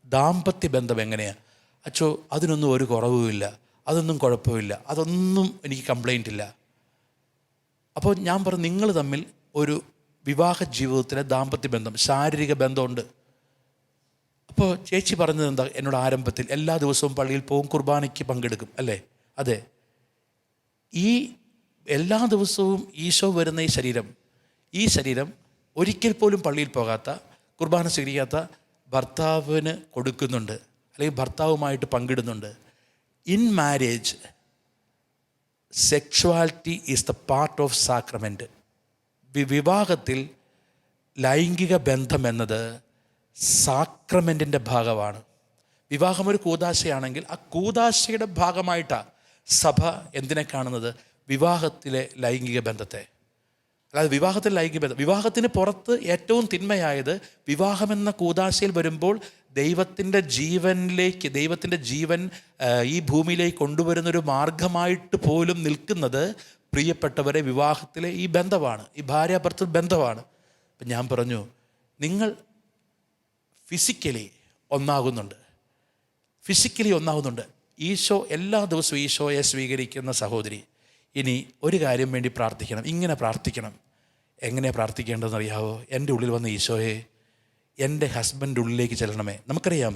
ദാമ്പത്യ ബന്ധം എങ്ങനെയാണ്? അച്ചോ, അതിനൊന്നും ഒരു കുറവുമില്ല, അതൊന്നും കുഴപ്പമില്ല, അതൊന്നും എനിക്ക് കംപ്ലൈൻ്റ് ഇല്ല. അപ്പോൾ ഞാൻ പറഞ്ഞു, നിങ്ങൾ തമ്മിൽ ഒരു വിവാഹ ജീവിതത്തിലെ ദാമ്പത്യ ബന്ധം, ശാരീരിക ബന്ധമുണ്ട്. അപ്പോൾ ചേച്ചി പറഞ്ഞത് എന്താ? എന്നോട് ആരംഭത്തിൽ എല്ലാ ദിവസവും പള്ളിയിൽ പോകും, കുർബാനയ്ക്ക് പങ്കെടുക്കും, അല്ലേ? അതെ. ഈ എല്ലാ ദിവസവും ഈശോ വരുന്ന ഈ ശരീരം ഒരിക്കൽ പോലും പള്ളിയിൽ പോകാത്ത, കുർബാന സ്വീകരിക്കാത്ത ഭർത്താവിന് കൊടുക്കുന്നുണ്ട്, അല്ലെങ്കിൽ ഭർത്താവുമായിട്ട് പങ്കിടുന്നുണ്ട്. In marriage sexuality is the part of sacrament. വിവാഹത്തിൽ ലൈംഗിക ബന്ധം എന്നത് സാക്രമെൻറ്റിൻ്റെ ഭാഗമാണ്. വിവാഹം ഒരു കൂദാശയാണെങ്കിൽ ആ കൂദാശയുടെ ഭാഗമായിട്ടാണ് സഭ എന്തിനെ കാണുന്നത്? വിവാഹത്തിലെ ലൈംഗിക ബന്ധത്തെ. അല്ലാതെ വിവാഹത്തിൽ ലൈംഗിക ബന്ധം, വിവാഹത്തിന് പുറത്ത് ഏറ്റവും തിന്മയായത് വിവാഹമെന്ന കൂദാശയിൽ വരുമ്പോൾ ദൈവത്തിൻ്റെ ജീവൻ ഈ ഭൂമിയിലേക്ക് കൊണ്ടുവരുന്നൊരു മാർഗമായിട്ട് പോലും നിൽക്കുന്നത് പ്രിയപ്പെട്ടവരെ വിവാഹത്തിലെ ഈ ബന്ധമാണ്, ഈ ഭാര്യാഭർത്തൃ ബന്ധമാണ്. അപ്പം ഞാൻ പറഞ്ഞു, നിങ്ങൾ ഫിസിക്കലി ഒന്നാകുന്നുണ്ട്. ഈശോ എല്ലാ ദിവസവും ഈശോയെ സ്വീകരിക്കുന്ന സഹോദരി, ഇനി ഒരു കാര്യം വേണ്ടി പ്രാർത്ഥിക്കണം. ഇങ്ങനെ പ്രാർത്ഥിക്കണം. എങ്ങനെയാണ് പ്രാർത്ഥിക്കേണ്ടതെന്ന് അറിയാവോ? എൻ്റെ ഉള്ളിൽ വന്ന ഈശോയെ, എൻ്റെ ഹസ്ബൻഡ് ഉള്ളിലേക്ക് ചെല്ലണമേ. നമുക്കറിയാം,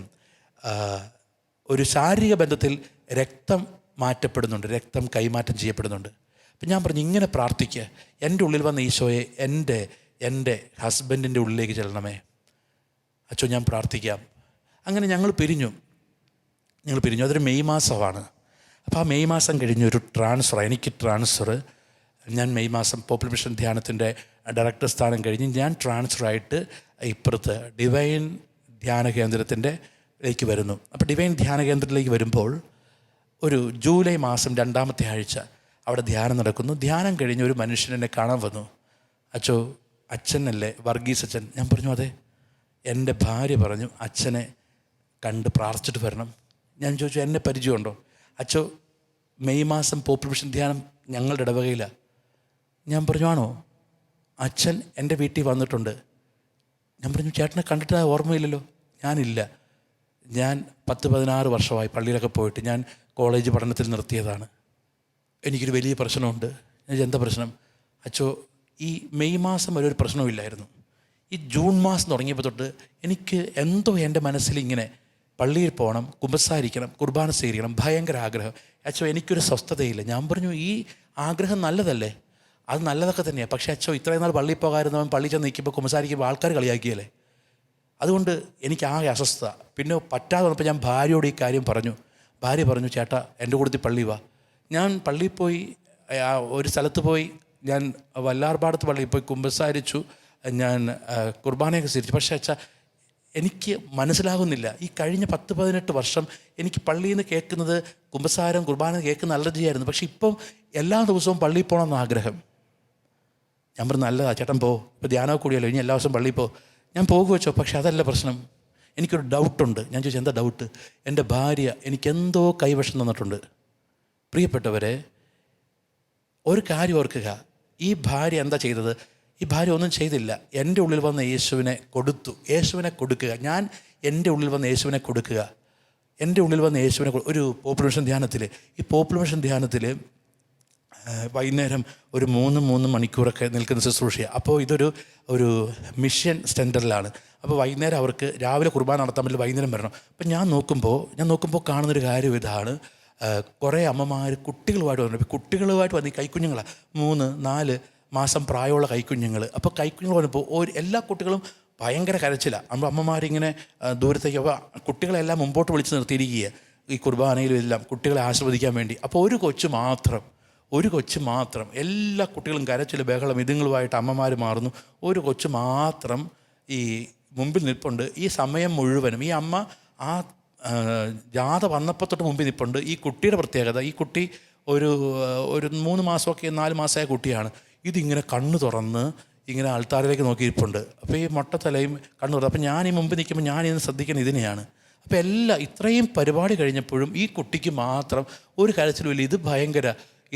ഒരു ശാരീരിക ബന്ധത്തിൽ രക്തം മാറ്റപ്പെടുന്നുണ്ട്, രക്തം കൈമാറ്റം ചെയ്യപ്പെടുന്നുണ്ട്. അപ്പം ഞാൻ പറഞ്ഞു, ഇങ്ങനെ പ്രാർത്ഥിക്കുക, എൻ്റെ ഉള്ളിൽ വന്ന ഈശോയെ, എൻ്റെ എൻ്റെ ഹസ്ബൻഡിൻ്റെ ഉള്ളിലേക്ക് ചെല്ലണമേ. അച്ചോ ഞാൻ പ്രാർത്ഥിക്കാം. അങ്ങനെ ഞങ്ങൾ പിരിഞ്ഞു. അതൊരു മെയ് മാസമാണ്. അപ്പോൾ ആ മെയ് മാസം കഴിഞ്ഞ് ഒരു ട്രാൻസ്ഫർ, എനിക്ക് ട്രാൻസ്ഫർ, ഞാൻ മെയ് മാസം പോപ്പുലർ മിഷൻ ധ്യാനത്തിൻ്റെ ഡയറക്ടർ സ്ഥാനം കഴിഞ്ഞ് ഞാൻ ട്രാൻസ്ഫറായിട്ട് ഇപ്പുറത്ത് ഡിവൈൻ ധ്യാന കേന്ദ്രത്തിലേക്ക് വരുന്നു. അപ്പോൾ ഡിവൈൻ ധ്യാന കേന്ദ്രത്തിലേക്ക് വരുമ്പോൾ ഒരു ജൂലൈ മാസം 2-ാമത്തെ ആഴ്ച അവിടെ ധ്യാനം നടക്കുന്നു. ധ്യാനം കഴിഞ്ഞ് ഒരു മനുഷ്യൻ എന്നെ കാണാൻ വന്നു. അച്ചോ അച്ഛനല്ലേ, വർഗീസ് അച്ഛൻ? ഞാൻ പറഞ്ഞു അതെ. എൻ്റെ ഭാര്യ പറഞ്ഞു അച്ഛനെ കണ്ട് പ്രാർത്ഥിച്ചിട്ട് വരണം. ഞാൻ ചോദിച്ചു എന്നെ പരിചയമുണ്ടോ? അച്ചോ മെയ് മാസം പോപ്പുലർ മിഷൻ ധ്യാനം ഞങ്ങളുടെ ഇടവകയിലാണ്. ഞാൻ പറഞ്ഞു ആണോ? അച്ഛൻ എൻ്റെ വീട്ടിൽ വന്നിട്ടുണ്ട്. ഞാൻ പറഞ്ഞു ചേട്ടനെ കണ്ടിട്ട് ഓർമ്മയില്ലല്ലോ. ഞാനില്ല, ഞാൻ 10-16 വർഷമായി പള്ളിയിലൊക്കെ പോയിട്ട് ഞാൻ കോളേജ് പഠനത്തിൽ നിർത്തിയതാണ്. എനിക്കൊരു വലിയ പ്രശ്നമുണ്ട്. എന്താ പ്രശ്നം? അച്ചോ ഈ മെയ് മാസം വരെ ഒരു പ്രശ്നമില്ലായിരുന്നു. ഈ ജൂൺ മാസം തുടങ്ങിയപ്പോൾ തൊട്ട് എനിക്ക് എന്തോ എൻ്റെ മനസ്സിൽ ഇങ്ങനെ പള്ളിയിൽ പോകണം, കുമ്പസാരിക്കണം, കുർബാന സ്വീകരിക്കണം, ഭയങ്കര ആഗ്രഹം. അച്ചോ എനിക്കൊരു സ്വസ്ഥതയില്ല. ഞാൻ പറഞ്ഞു ഈ ആഗ്രഹം നല്ലതല്ലേ, അത് നല്ലതൊക്കെ തന്നെയാണ്. പക്ഷേ അച്ചോ ഇത്രയും നാൾ പള്ളിയിൽ പോകാതിരുന്നവൻ പള്ളിയിൽ ചെന്ന് നിൽക്കുമ്പോൾ കുമ്പസാരിക്കുമ്പോൾ ആൾക്കാർ കളിയാക്കിയല്ലേ. അതുകൊണ്ട് എനിക്ക് ആകെ അസ്വസ്ഥത. പിന്നെ പറ്റാതെ വന്നപ്പോൾ ഞാൻ ഭാര്യയോട് ഈ കാര്യം പറഞ്ഞു. ഭാര്യ പറഞ്ഞു ചേട്ടാ എൻ്റെ കൂട്ടത്തിൽ പള്ളി വാ. ഞാൻ പള്ളിയിൽ പോയി, ഒരു സ്ഥലത്ത് പോയി, ഞാൻ വല്ലാർപാടത്ത് പള്ളിയിൽ പോയി കുമ്പസാരിച്ചു, ഞാൻ കുർബാനയൊക്കെ സ്വീകരിച്ചു. പക്ഷേ അച്ഛാ എനിക്ക് മനസ്സിലാകുന്നില്ല, ഈ കഴിഞ്ഞ 10-18 വർഷം എനിക്ക് പള്ളിയിൽ നിന്ന് കേൾക്കുന്നത് കുമ്പസാരം കുർബാന കേൾക്കുന്ന അലർജിയായിരുന്നു. പക്ഷേ ഇപ്പം എല്ലാ ദിവസവും പള്ളിയിൽ പോകണമെന്ന് ആഗ്രഹം. ഞാൻ പറഞ്ഞു നല്ലതാ ചേട്ടൻ പോ, ഇപ്പോൾ ധ്യാനമൊക്കെ കൂടിയല്ലോ, ഇനി എല്ലാ ദിവസവും പള്ളിയിൽ പോ. ഞാൻ പോകുക വെച്ചോ. പക്ഷേ അതല്ല പ്രശ്നം, എനിക്കൊരു ഡൗട്ടുണ്ട്. ഞാൻ ചോദിച്ചു എന്താ ഡൗട്ട്? എൻ്റെ ഭാര്യ എനിക്കെന്തോ കൈവശം തന്നിട്ടുണ്ട്. പ്രിയപ്പെട്ടവരെ, ഒരു കാര്യം ഓർക്കുക, ഈ ഭാര്യ എന്താ ചെയ്തത്? ഈ ഭാര്യ ഒന്നും ചെയ്തില്ല. എൻ്റെ ഉള്ളിൽ വന്ന യേശുവിനെ കൊടുത്തു. യേശുവിനെ കൊടുക്കുക. ഞാൻ എൻ്റെ ഉള്ളിൽ വന്ന യേശുവിനെ കൊടുക്കുക. എൻ്റെ ഉള്ളിൽ വന്ന യേശുവിനെ ഒരു പോപ്പുലർ മിഷൻ ധ്യാനത്തിൽ, ഈ പോപ്പുലർ മിഷൻ ധ്യാനത്തിൽ വൈകുന്നേരം ഒരു 3 മണിക്കൂറൊക്കെ നിൽക്കുന്ന ശുശ്രൂഷയാണ്. അപ്പോൾ ഒരു മിഷൻ സെൻറ്ററിലാണ്. അപ്പോൾ വൈകുന്നേരം അവർക്ക് രാവിലെ കുർബാന നടത്താൻ പറ്റില്ല, വൈകുന്നേരം വരണം. അപ്പം ഞാൻ നോക്കുമ്പോൾ കാണുന്നൊരു കാര്യം ഇതാണ്. കുറേ അമ്മമാർ കുട്ടികളുമായിട്ട് വന്നു. കുട്ടികളുമായിട്ട് വന്ന് ഈ കൈക്കുഞ്ഞുങ്ങളാണ്, 3-4 മാസം പ്രായമുള്ള കൈക്കുഞ്ഞുങ്ങൾ. അപ്പോൾ കൈക്കുഞ്ഞുങ്ങൾ വന്നപ്പോൾ എല്ലാ കുട്ടികളും ഭയങ്കര കരച്ചിലാണ്. അപ്പോൾ അമ്മമാരിങ്ങനെ ദൂരത്തേക്ക്, അപ്പോൾ കുട്ടികളെല്ലാം മുമ്പോട്ട് വിളിച്ച് നിർത്തിയിരിക്കുക ഈ കുർബാനയിലും എല്ലാം കുട്ടികളെ ആശീർവദിക്കാൻ വേണ്ടി. അപ്പോൾ ഒരു കൊച്ച് മാത്രം എല്ലാ കുട്ടികളും കരച്ചിൽ ബഹളം ഇതുങ്ങളുമായിട്ട് അമ്മമാർ മാറുന്നു. ഒരു കൊച്ച് മാത്രം ഈ മുമ്പിൽ നിൽപ്പുണ്ട്. ഈ സമയം മുഴുവനും ഈ അമ്മ ആ ജാഥ വന്നപ്പോൾ തൊട്ട് മുമ്പിൽ നിൽപ്പുണ്ട്. ഈ കുട്ടിയുടെ പ്രത്യേകത, ഈ കുട്ടി ഒരു 3 മാസമൊക്കെ 4 മാസമായ കുട്ടിയാണ്. ഇതിങ്ങനെ കണ്ണ് തുറന്ന് ഇങ്ങനെ ആൾത്താരിലേക്ക് നോക്കിയിരിപ്പുണ്ട്. അപ്പോൾ ഈ മൊട്ടത്തലയും കണ്ണ് തുറന്ന്. അപ്പോൾ ഞാൻ ഈ മുമ്പ് നിൽക്കുമ്പോൾ ഞാനിന്ന് ശ്രദ്ധിക്കുന്നത് ഇതിനെയാണ്. അപ്പോൾ ഇത്രയും പരിപാടി കഴിഞ്ഞപ്പോഴും ഈ കുട്ടിക്ക് മാത്രം ഒരു കരച്ചിലുമില്ല. ഇത് ഭയങ്കര,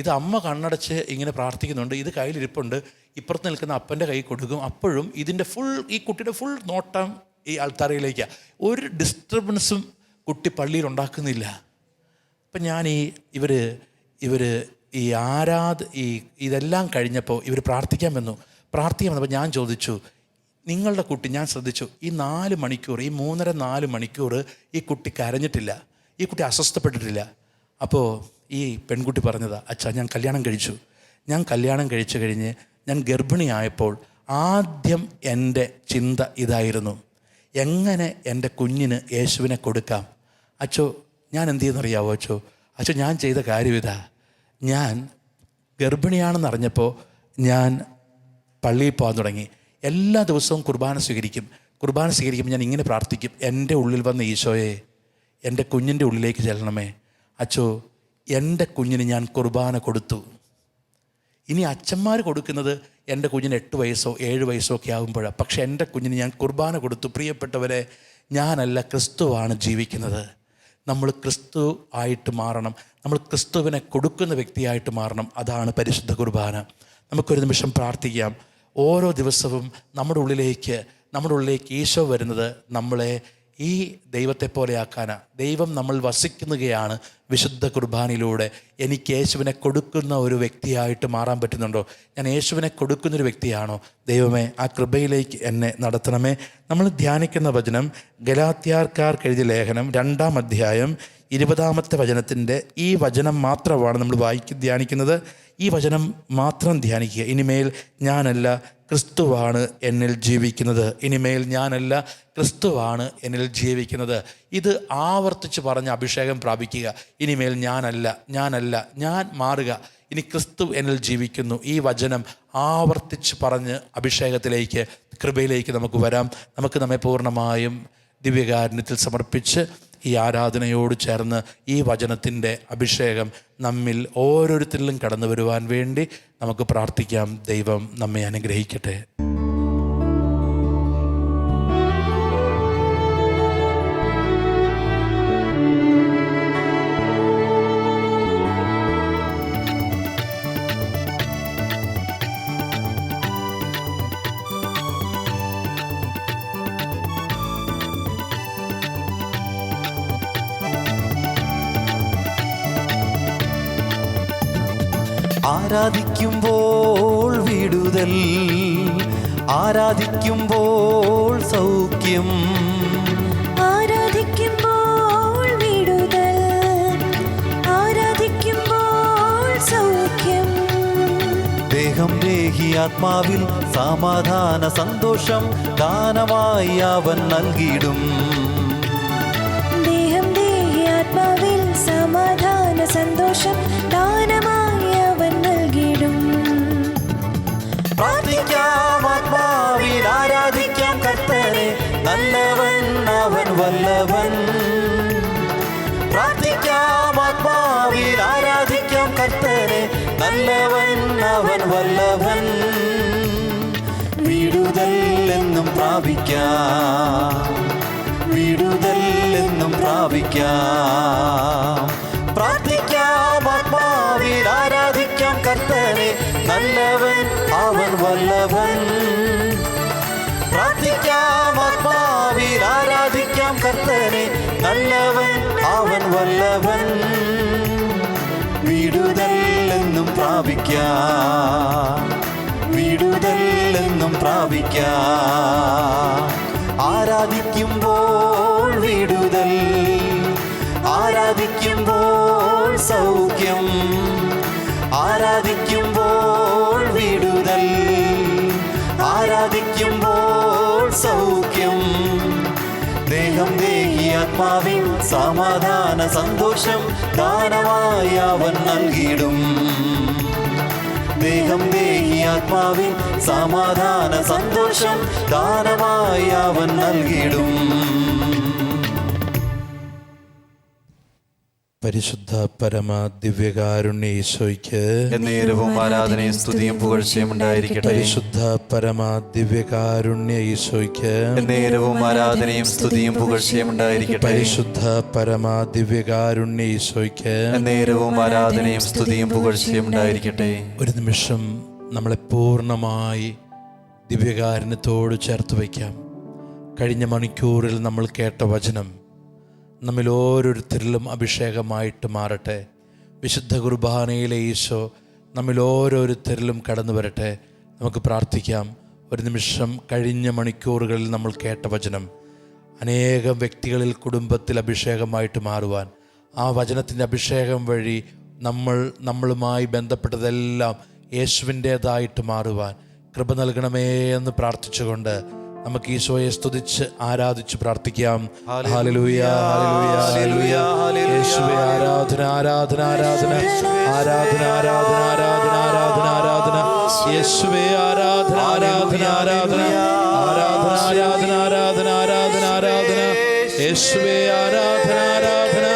ഇത് അമ്മ കണ്ണടച്ച് ഇങ്ങനെ പ്രാർത്ഥിക്കുന്നുണ്ട്. ഇത് കയ്യിലിരിപ്പുണ്ട്. ഇപ്പുറത്ത് നിൽക്കുന്ന അപ്പൻ്റെ കൈ കൊടുക്കും. അപ്പോഴും ഈ കുട്ടിയുടെ ഫുൾ നോട്ടം ഈ ആൾത്താരയിലേക്കാണ്. ഒരു ഡിസ്റ്റർബൻസും കുട്ടി പള്ളിയിൽ ഉണ്ടാക്കുന്നില്ല. അപ്പം ഞാൻ ഇവർ ഇതെല്ലാം കഴിഞ്ഞപ്പോൾ ഇവർ പ്രാർത്ഥിക്കാൻ വന്നപ്പോൾ ഞാൻ ചോദിച്ചു, നിങ്ങളുടെ കുട്ടി, ഞാൻ ശ്രദ്ധിച്ചു, ഈ 4 മണിക്കൂർ, ഈ 3.5-4 മണിക്കൂർ ഈ കുട്ടി കരഞ്ഞിട്ടില്ല, ഈ കുട്ടി അസ്വസ്ഥപ്പെട്ടിട്ടില്ല. അപ്പോൾ ഈ പെൺകുട്ടി പറഞ്ഞതാ, അച്ഛാ ഞാൻ കല്യാണം കഴിച്ചു കഴിഞ്ഞ് ഞാൻ ഗർഭിണിയായപ്പോൾ ആദ്യം എൻ്റെ ചിന്ത ഇതായിരുന്നു, എങ്ങനെ എൻ്റെ കുഞ്ഞിന് യേശുവിനെ കൊടുക്കാം. അച്ചോ ഞാൻ എന്ത് ചെയ്യുന്നറിയാവോ അച്ചോ ഞാൻ ചെയ്ത കാര്യം ഇതാ. ഞാൻ ഗർഭിണിയാണെന്നറിഞ്ഞപ്പോൾ ഞാൻ പള്ളിയിൽ പോകാൻ തുടങ്ങി. എല്ലാ ദിവസവും കുർബാന സ്വീകരിക്കുമ്പോൾ ഞാൻ ഇങ്ങനെ പ്രാർത്ഥിക്കും, എൻ്റെ ഉള്ളിൽ വന്ന ഈശോയെ എൻ്റെ കുഞ്ഞിൻ്റെ ഉള്ളിലേക്ക് ചെല്ലണമേ. അച്ചോ എൻ്റെ കുഞ്ഞിന് ഞാൻ കുർബാന കൊടുത്തു. ഇനി അച്ഛന്മാർ കൊടുക്കുന്നത് എൻ്റെ കുഞ്ഞിന് 8 വയസ്സോ 7 വയസ്സോ ഒക്കെ ആകുമ്പോഴാണ്. പക്ഷേ എൻ്റെ കുഞ്ഞിന് ഞാൻ കുർബാന കൊടുത്തു. പ്രിയപ്പെട്ടവരെ, ഞാനല്ല, ക്രിസ്തുവാണ് ജീവിക്കുന്നത്. നമ്മൾ ക്രിസ്തു ആയിട്ട് മാറണം. നമ്മൾ ക്രിസ്തുവിനെ കൊടുക്കുന്ന വ്യക്തിയായിട്ട് മാറണം. അതാണ് പരിശുദ്ധ കുർബാന. നമുക്കൊരു നിമിഷം പ്രാർത്ഥിക്കാം. ഓരോ ദിവസവും നമ്മുടെ ഉള്ളിലേക്ക് ഈശോ വരുന്നത് നമ്മളെ ഈ ദൈവത്തെ പോലെ ആക്കാനാണ്. ദൈവം നമ്മൾ വസിക്കുകയാണ് വിശുദ്ധ കുർബാനയിലൂടെ. എനിക്ക് യേശുവിനെ കൊടുക്കുന്ന ഒരു വ്യക്തിയായിട്ട് മാറാൻ പറ്റുന്നുണ്ടോ? ഞാൻ യേശുവിനെ കൊടുക്കുന്നൊരു വ്യക്തിയാണോ? ദൈവമേ, ആ കൃപയിലേക്ക് എന്നെ നടത്തണമേ. നമ്മൾ ധ്യാനിക്കുന്ന വചനം ഗലാത്യർക്കാർക്ക് എഴുതിയ ലേഖനം 2-ാം അധ്യായം 20-ാമത്തെ വചനത്തിൻ്റെ ഈ വചനം മാത്രമാണ് നമ്മൾ ധ്യാനിക്കുന്നത്. ഈ വചനം മാത്രം ധ്യാനിക്കുക. ഇനിമേൽ ഞാനല്ല, ക്രിസ്തുവാണ് എന്നിൽ ജീവിക്കുന്നത്, ഇനിമേൽ ഞാനല്ല ക്രിസ്തുവാണ് എന്നിൽ ജീവിക്കുന്നത്. ഇത് ആവർത്തിച്ച് പറഞ്ഞ് അഭിഷേകം പ്രാപിക്കുക. ഇനിമേൽ ഞാനല്ല, ഞാൻ മാറുക, ഇനി ക്രിസ്തു എന്നിൽ ജീവിക്കുന്നു. ഈ വചനം ആവർത്തിച്ച് പറഞ്ഞ് അഭിഷേകത്തിലേക്ക്, കൃപയിലേക്ക് നമുക്ക് വരാം. നമുക്ക് നമ്മെ പൂർണ്ണമായും ദിവ്യകാരുണ്യത്തിൽ സമർപ്പിച്ച് ഈ ആരാധനയോട് ചേർന്ന് ഈ വചനത്തിൻ്റെ അഭിഷേകം നമ്മിൽ ഓരോരുത്തരിലും കടന്നു വരുവാൻ വേണ്ടി നമുക്ക് പ്രാർത്ഥിക്കാം. ദൈവം നമ്മെ അനുഗ്രഹിക്കട്ടെ. ആരാധിക്കുമ്പോൾ വിടുതൽ, ആരാധിക്കുമ്പോൾ സൗഖ്യം, ആരാധിക്കുമ്പോൾ വിടുതൽ, ആരാധിക്കുമ്പോൾ സൗഖ്യം. ദേഹം ദേഹി ആത്മാവിൽ സമാധാന സന്തോഷം ദാനമായി അവൻ നൽകിയിടും. ദേഹം ദേഹി ആത്മാവിൽ സമാധാന സന്തോഷം ദാനമായി അവൻ നൽകിയിടും. പ്രാർത്ഥിക്കാം ആത്മാവിൽ, ആരാധിക്കാം കർത്തനെ, നല്ലവൻ അവൻ വല്ലവൻ. പ്രാർത്ഥിക്കാം ആത്മാവിൽ, ആരാധിക്കാം കർത്തനെ, നല്ലവൻ അവൻ വല്ലവൻ. വിടുതൽ എന്നും പ്രാപിക്കാം, വിടുതൽ എന്നും പ്രാപിക്കാം. പ്രാർത്ഥിക്കാം ആത്മാവിൽ, ആരാധിക്കാം കർത്തനെ, നല്ലവൻ അവൻ വല്ലവൻ. പ്രാർത്ഥിക്കാം ആത്മാവിൽ, ആരാധിക്കാം കർത്തനെ, നല്ലവൻ അവൻ വല്ലവൻ. വിടുതൽ എന്നും പ്രാപിക്കാം, വിടുതൽ എന്നും പ്രാപിക്കാം. ആരാധിക്കുമ്പോൾ വിടുതൽ, ആരാധിക്കുമ്പോൾ സൗഖ്യം, ആരാധിക്കുമ്പോൾ വിടുതൽ, ആരാധിക്കുമ്പോൾ സൗഖ്യം. ദേഹം ദേഹി ആത്മാവിൽ സമാധാന സന്തോഷം ദാനമായി അവൻ നൽകിയിടും. ദേഹം ദേഹി ആത്മാവിൽ സമാധാന സന്തോഷം ദാനമായി അവൻ നൽകിയിടും. പരിശുദ്ധ പരമ ദിവ്യകാരുണ്യ ഈശോയ്ക്ക് എന്നേരവും ആരാധനയും സ്തുതിയും പുകഴ്ചയും ഉണ്ടായിരിക്കട്ടെ. പരിശുദ്ധ പരമ ദിവ്യകാരുണ്യ ഈശോയ്ക്ക് എന്നേരവും ആരാധനയും സ്തുതിയും പുകഴ്ചയും ഉണ്ടായിരിക്കട്ടെ. പരിശുദ്ധ പരമ ദിവ്യകാരുണ്യ ഈശോയ്ക്ക് എന്നേരവും ആരാധനയും സ്തുതിയും പുകഴ്ചയും ഉണ്ടായിരിക്കട്ടെ. ഒരു നിമിഷം നമ്മളെ പൂർണ്ണമായി ദിവ്യകാരുണ്യത്തോട് ചേർത്ത് വയ്ക്കാം. കഴിഞ്ഞ മണിക്കൂറിൽ നമ്മൾ കേട്ട വചനം നമ്മിൽ ഓരോരുത്തരിലും അഭിഷേകമായിട്ട് മാറട്ടെ. വിശുദ്ധ കുർബാനയിലെ ഈശോ നമ്മിൽ ഓരോരുത്തരിലും കടന്നു വരട്ടെ. നമുക്ക് പ്രാർത്ഥിക്കാം. ഒരു നിമിഷം കഴിഞ്ഞ മണിക്കൂറുകളിൽ നമ്മൾ കേട്ട വചനം അനേകം വ്യക്തികളിൽ, കുടുംബത്തിൽ അഭിഷേകമായിട്ട് മാറുവാൻ, ആ വചനത്തിൻ്റെ അഭിഷേകം വഴി നമ്മളുമായി ബന്ധപ്പെട്ടതെല്ലാം യേശുവിൻ്റേതായിട്ട് മാറുവാൻ കൃപ നൽകണമേ എന്ന് പ്രാർത്ഥിച്ചുകൊണ്ട് നമുക്ക് ഈശോയെ സ്തുതിച്ച് ആരാധിച്ച് പ്രാർത്ഥിക്കാം. ഹല്ലേലൂയ, ഹല്ലേലൂയ, ഹല്ലേലൂയ. യേശുവേ ആരാധന, ആരാധന, ആരാധന, ആരാധന, ആരാധന, ആരാധന, ആരാധന, ആരാധന. യേശുവേ ആരാധന, ആരാധന, ആരാധന, ആരാധന, ആരാധന, ആരാധന, ആരാധന, ആരാധന. യേശുവേ ആരാധന, ആരാധന,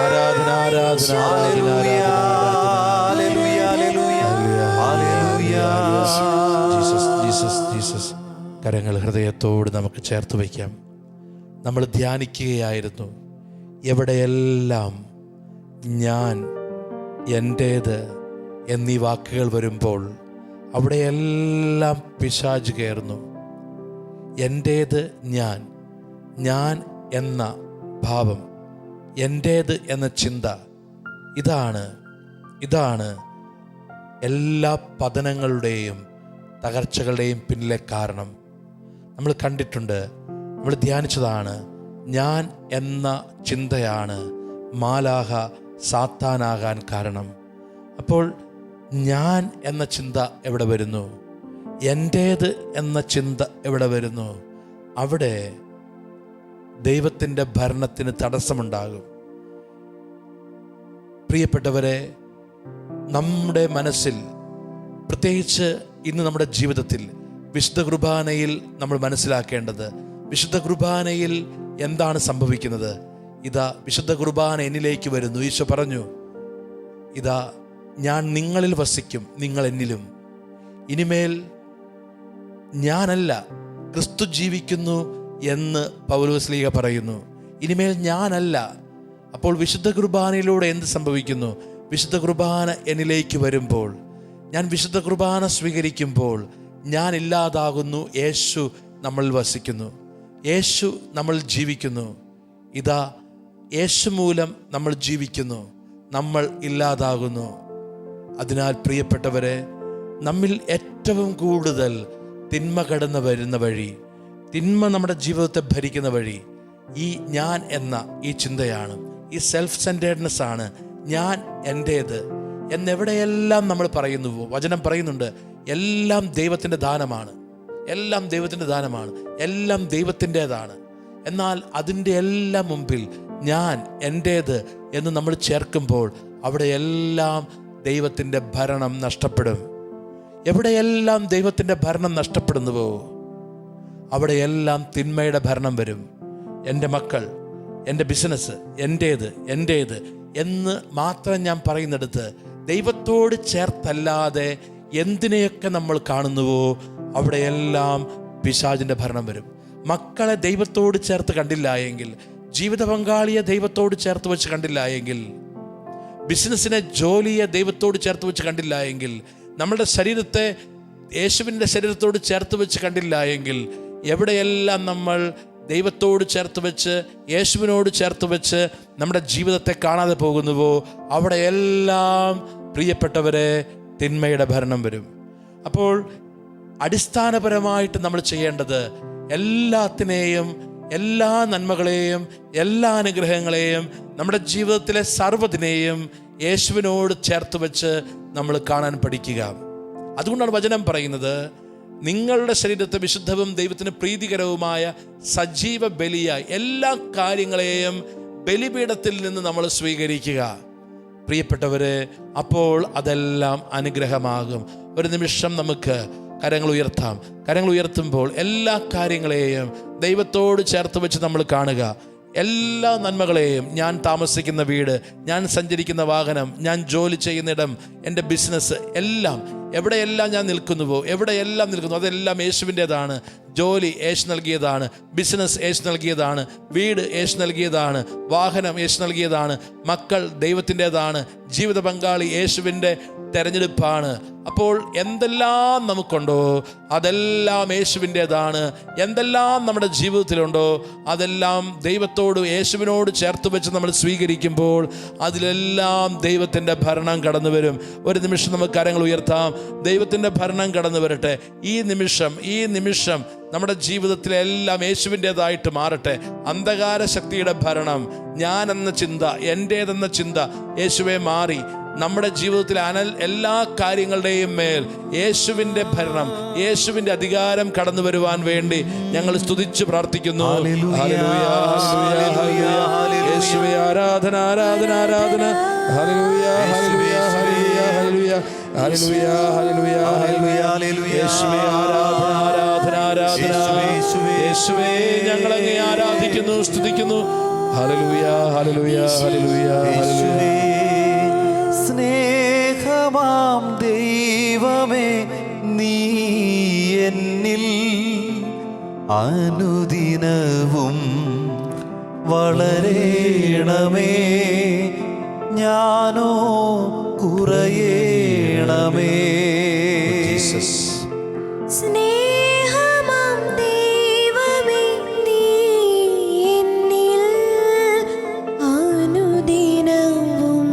ആരാധന, ആരാധന, ആരാധന, ജീസസ്. കരങ്ങൾ ഹൃദയത്തോട് നമുക്ക് ചേർത്ത് വയ്ക്കാം. നമ്മൾ ധ്യാനിക്കുകയായിരുന്നു, എവിടെയെല്ലാം ഞാൻ, എൻ്റേത് എന്നീ വാക്കുകൾ വരുമ്പോൾ അവിടെയെല്ലാം പിശാച് കയറുന്നു. എൻ്റേത് ഞാൻ, ഞാൻ എന്ന ഭാവം, എൻ്റേത് എന്ന ചിന്ത, ഇതാണ് എല്ലാ പതനങ്ങളുടെയും തകർച്ചകളുടെയും പിന്നിലെ കാരണം. നമ്മൾ കണ്ടിട്ടുണ്ട്, നമ്മൾ ധ്യാനിച്ചതാണ്. ഞാൻ എന്ന ചിന്തയാണ് മാലാഖ സാത്താനാകാൻ കാരണം. അപ്പോൾ ഞാൻ എന്ന ചിന്ത എവിടെ വരുന്നു? എൻ്റേത് എന്ന ചിന്ത എവിടെ വരുന്നു, അവിടെ ദൈവത്തിൻ്റെ ഭരണത്തിന് തടസ്സമുണ്ടാകും. പ്രിയപ്പെട്ടവരെ, നമ്മുടെ മനസ്സിൽ, പ്രത്യേകിച്ച് ഇന്ന് നമ്മുടെ ജീവിതത്തിൽ വിശുദ്ധ കുർബാനയിൽ നമ്മൾ മനസ്സിലാക്കേണ്ടത്, വിശുദ്ധ കുർബാനയിൽ എന്താണ് സംഭവിക്കുന്നത്? ഇതാ വിശുദ്ധ കുർബാന എന്നിലേക്ക് വരുന്നു. ഈശോ പറഞ്ഞു, ഇതാ ഞാൻ നിങ്ങളിൽ വസിക്കും, നിങ്ങൾ എന്നിലും. ഇനിമേൽ ഞാനല്ല, ക്രിസ്തു ജീവിക്കുന്നു എന്ന് പൗലോസ്ലീഹ പറയുന്നു. ഇനിമേൽ ഞാനല്ല. അപ്പോൾ വിശുദ്ധ കുർബാനയിലൂടെ എന്ത് സംഭവിക്കുന്നു? വിശുദ്ധ കുർബാന എന്നിലേക്ക് വരുമ്പോൾ, ഞാൻ വിശുദ്ധ കുർബാന സ്വീകരിക്കുമ്പോൾ ഞാൻ ഇല്ലാതാകുന്നു, യേശു നമ്മളിൽ വസിക്കുന്നു, യേശു നമ്മൾ ജീവിക്കുന്നു. ഇതാ യേശു മൂലം നമ്മൾ ജീവിക്കുന്നു, നമ്മൾ ഇല്ലാതാകുന്നു. അതിനാൽ പ്രിയപ്പെട്ടവരെ, നമ്മിൽ ഏറ്റവും കൂടുതൽ തിന്മ കടന്നു വരുന്ന വഴി, തിന്മ നമ്മുടെ ജീവിതത്തെ ഭരിക്കുന്ന വഴി ഈ ഞാൻ എന്ന ഈ ചിന്തയാണ്, ഈ സെൽഫ് സെൻറ്റേർഡ്നെസ് ആണ്. ഞാൻ എൻ്റേത് എന്നെവിടെയെല്ലാം നമ്മൾ പറയുന്നുവോ, വചനം പറയുന്നുണ്ട്, എല്ലാം ദൈവത്തിൻ്റെ ദാനമാണ്, എല്ലാം ദൈവത്തിൻ്റെ ദാനമാണ്, എല്ലാം ദൈവത്തിൻ്റേതാണ്. എന്നാൽ അതിൻ്റെ എല്ലാം മുമ്പിൽ ഞാൻ എൻ്റേത് എന്ന് നമ്മൾ ചേർക്കുമ്പോൾ അവിടെയെല്ലാം ദൈവത്തിൻ്റെ ഭരണം നഷ്ടപ്പെടും. എവിടെയെല്ലാം ദൈവത്തിൻ്റെ ഭരണം നഷ്ടപ്പെടുന്നുവോ അവിടെയെല്ലാം തിന്മയുടെ ഭരണം വരും. എൻ്റെ മക്കൾ, എൻ്റെ ബിസിനസ്, എൻ്റേത് എന്ന് മാത്രം ഞാൻ പറയുന്നിടത്ത് ദൈവത്തോട് ചേർത്തല്ലാതെ എന്തിനെയൊക്കെ നമ്മൾ കാണുന്നുവോ അവിടെയെല്ലാം പിശാചിൻ്റെ ഭരണം വരും. മക്കളെ ദൈവത്തോട് ചേർത്ത് കണ്ടില്ല എങ്കിൽ, ജീവിത പങ്കാളിയെ ദൈവത്തോട് ചേർത്ത് വെച്ച് കണ്ടില്ല എങ്കിൽ, ബിസിനസ്സിനെ, ജോലിയെ ദൈവത്തോട് ചേർത്ത് വെച്ച് കണ്ടില്ല എങ്കിൽ, നമ്മുടെ ശരീരത്തെ യേശുവിൻ്റെ ശരീരത്തോട് ചേർത്ത് വെച്ച് കണ്ടില്ല എങ്കിൽ, എവിടെയെല്ലാം നമ്മൾ ദൈവത്തോട് ചേർത്ത് വെച്ച്, യേശുവിനോട് ചേർത്ത് വെച്ച് നമ്മുടെ ജീവിതത്തെ കാണാതെ പോകുന്നുവോ അവിടെയെല്ലാം പ്രിയപ്പെട്ടവരെ തിന്മയുടെ ഭരണം വരും. അപ്പോൾ അടിസ്ഥാനപരമായിട്ട് നമ്മൾ ചെയ്യേണ്ടത് എല്ലാത്തിനെയും, എല്ലാ നന്മകളെയും, എല്ലാ അനുഗ്രഹങ്ങളെയും, നമ്മുടെ ജീവിതത്തിലെ സർവ്വതിനെയും യേശുവിനോട് ചേർത്ത് വെച്ച് നമ്മൾ കാണാൻ പഠിക്കുക. അതുകൊണ്ടാണ് വചനം പറയുന്നത്, നിങ്ങളുടെ ശരീരത്തെ വിശുദ്ധവും ദൈവത്തിന് പ്രീതികരവുമായ സജീവ ബലിയായി എല്ലാ കാര്യങ്ങളെയും ബലിപീഠത്തിൽ നിന്ന് നമ്മൾ സ്വീകരിക്കുക. പ്രിയപ്പെട്ടവരെ, അപ്പോൾ അതെല്ലാം അനുഗ്രഹമാകും. ഒരു നിമിഷം നമുക്ക് കരങ്ങൾ ഉയർത്താം. കരങ്ങൾ ഉയർത്തുമ്പോൾ എല്ലാ കാര്യങ്ങളെയും ദൈവത്തോട് ചേർത്ത് വെച്ച് നമ്മൾ കാണുക. എല്ലാ നന്മകളെയും, ഞാൻ താമസിക്കുന്ന വീട്, ഞാൻ സഞ്ചരിക്കുന്ന വാഹനം, ഞാൻ ജോലി ചെയ്യുന്നിടം, എൻ്റെ ബിസിനസ്, എല്ലാം എവിടെയെല്ലാം ഞാൻ നിൽക്കുന്നുവോ, എവിടെയെല്ലാം നിൽക്കുന്നു അതെല്ലാം യേശുവിൻ്റേതാണ്. ജോലി യേശു നൽകിയതാണ്, ബിസിനസ് യേശു നൽകിയതാണ്, വീട് യേശു നൽകിയതാണ്, വാഹനം യേശു നൽകിയതാണ്, മക്കൾ ദൈവത്തിൻ്റേതാണ്, ജീവിത പങ്കാളി യേശുവിൻ്റെ തെരഞ്ഞെടുപ്പാണ്. അപ്പോൾ എന്തെല്ലാം നമുക്കുണ്ടോ അതെല്ലാം യേശുവിൻ്റേതാണ്. എന്തെല്ലാം നമ്മുടെ ജീവിതത്തിലുണ്ടോ അതെല്ലാം ദൈവത്തോട്, യേശുവിനോട് ചേർത്ത് വെച്ച് നമ്മൾ സ്വീകരിക്കുമ്പോൾ അതിലെല്ലാം ദൈവത്തിൻ്റെ ഭരണം കടന്നു വരും. ഒരു നിമിഷം നമുക്ക് കരങ്ങൾ ഉയർത്താം. ദൈവത്തിൻ്റെ ഭരണം കടന്നു വരട്ടെ. ഈ നിമിഷം നമ്മുടെ ജീവിതത്തിലെല്ലാം യേശുവിൻ്റേതായിട്ട് മാറട്ടെ. അന്ധകാര ശക്തിയുടെ ഭരണം, ഞാനെന്ന ചിന്ത, എൻ്റേതെന്ന ചിന്ത യേശുവെ മാറി നമ്മുടെ ജീവിതത്തിലെ എല്ലാ കാര്യങ്ങളുടെയും മേൽ യേശുവിൻ്റെ ഭരണം, യേശുവിൻ്റെ അധികാരം കടന്നു വരുവാൻ വേണ്ടി ഞങ്ങൾ സ്തുതിച്ച് പ്രാർത്ഥിക്കുന്നു. യേശുവേ ആരാധന, ആരാധന, ആരാധന. ഹല്ലേലൂയ, ഹല്ലേലൂയ, ഹല്ലേലൂയ, ഹല്ലേലൂയ, ഹല്ലേലൂയ, ഹല്ലേലൂയ. യേശുവേ ആരാധന, ആരാധന, ആരാധന. യേശുവേ ഞങ്ങൾ അങ്ങേ ആരാധിക്കുന്നു, സ്തുതിക്കുന്നു. ഹല്ലേലൂയ, ഹല്ലേലൂയ, ഹല്ലേലൂയ, ഹല്ലേലൂയ. സ്നേഹമാം ദൈവമേ, നീ എന്നിൽ അനുദിനവും വളരേണമേ, ഞാനോ കുറയേണമേ. സ്നേഹമാം ദൈവമേ, നീ എന്നിൽ അനുദിനവും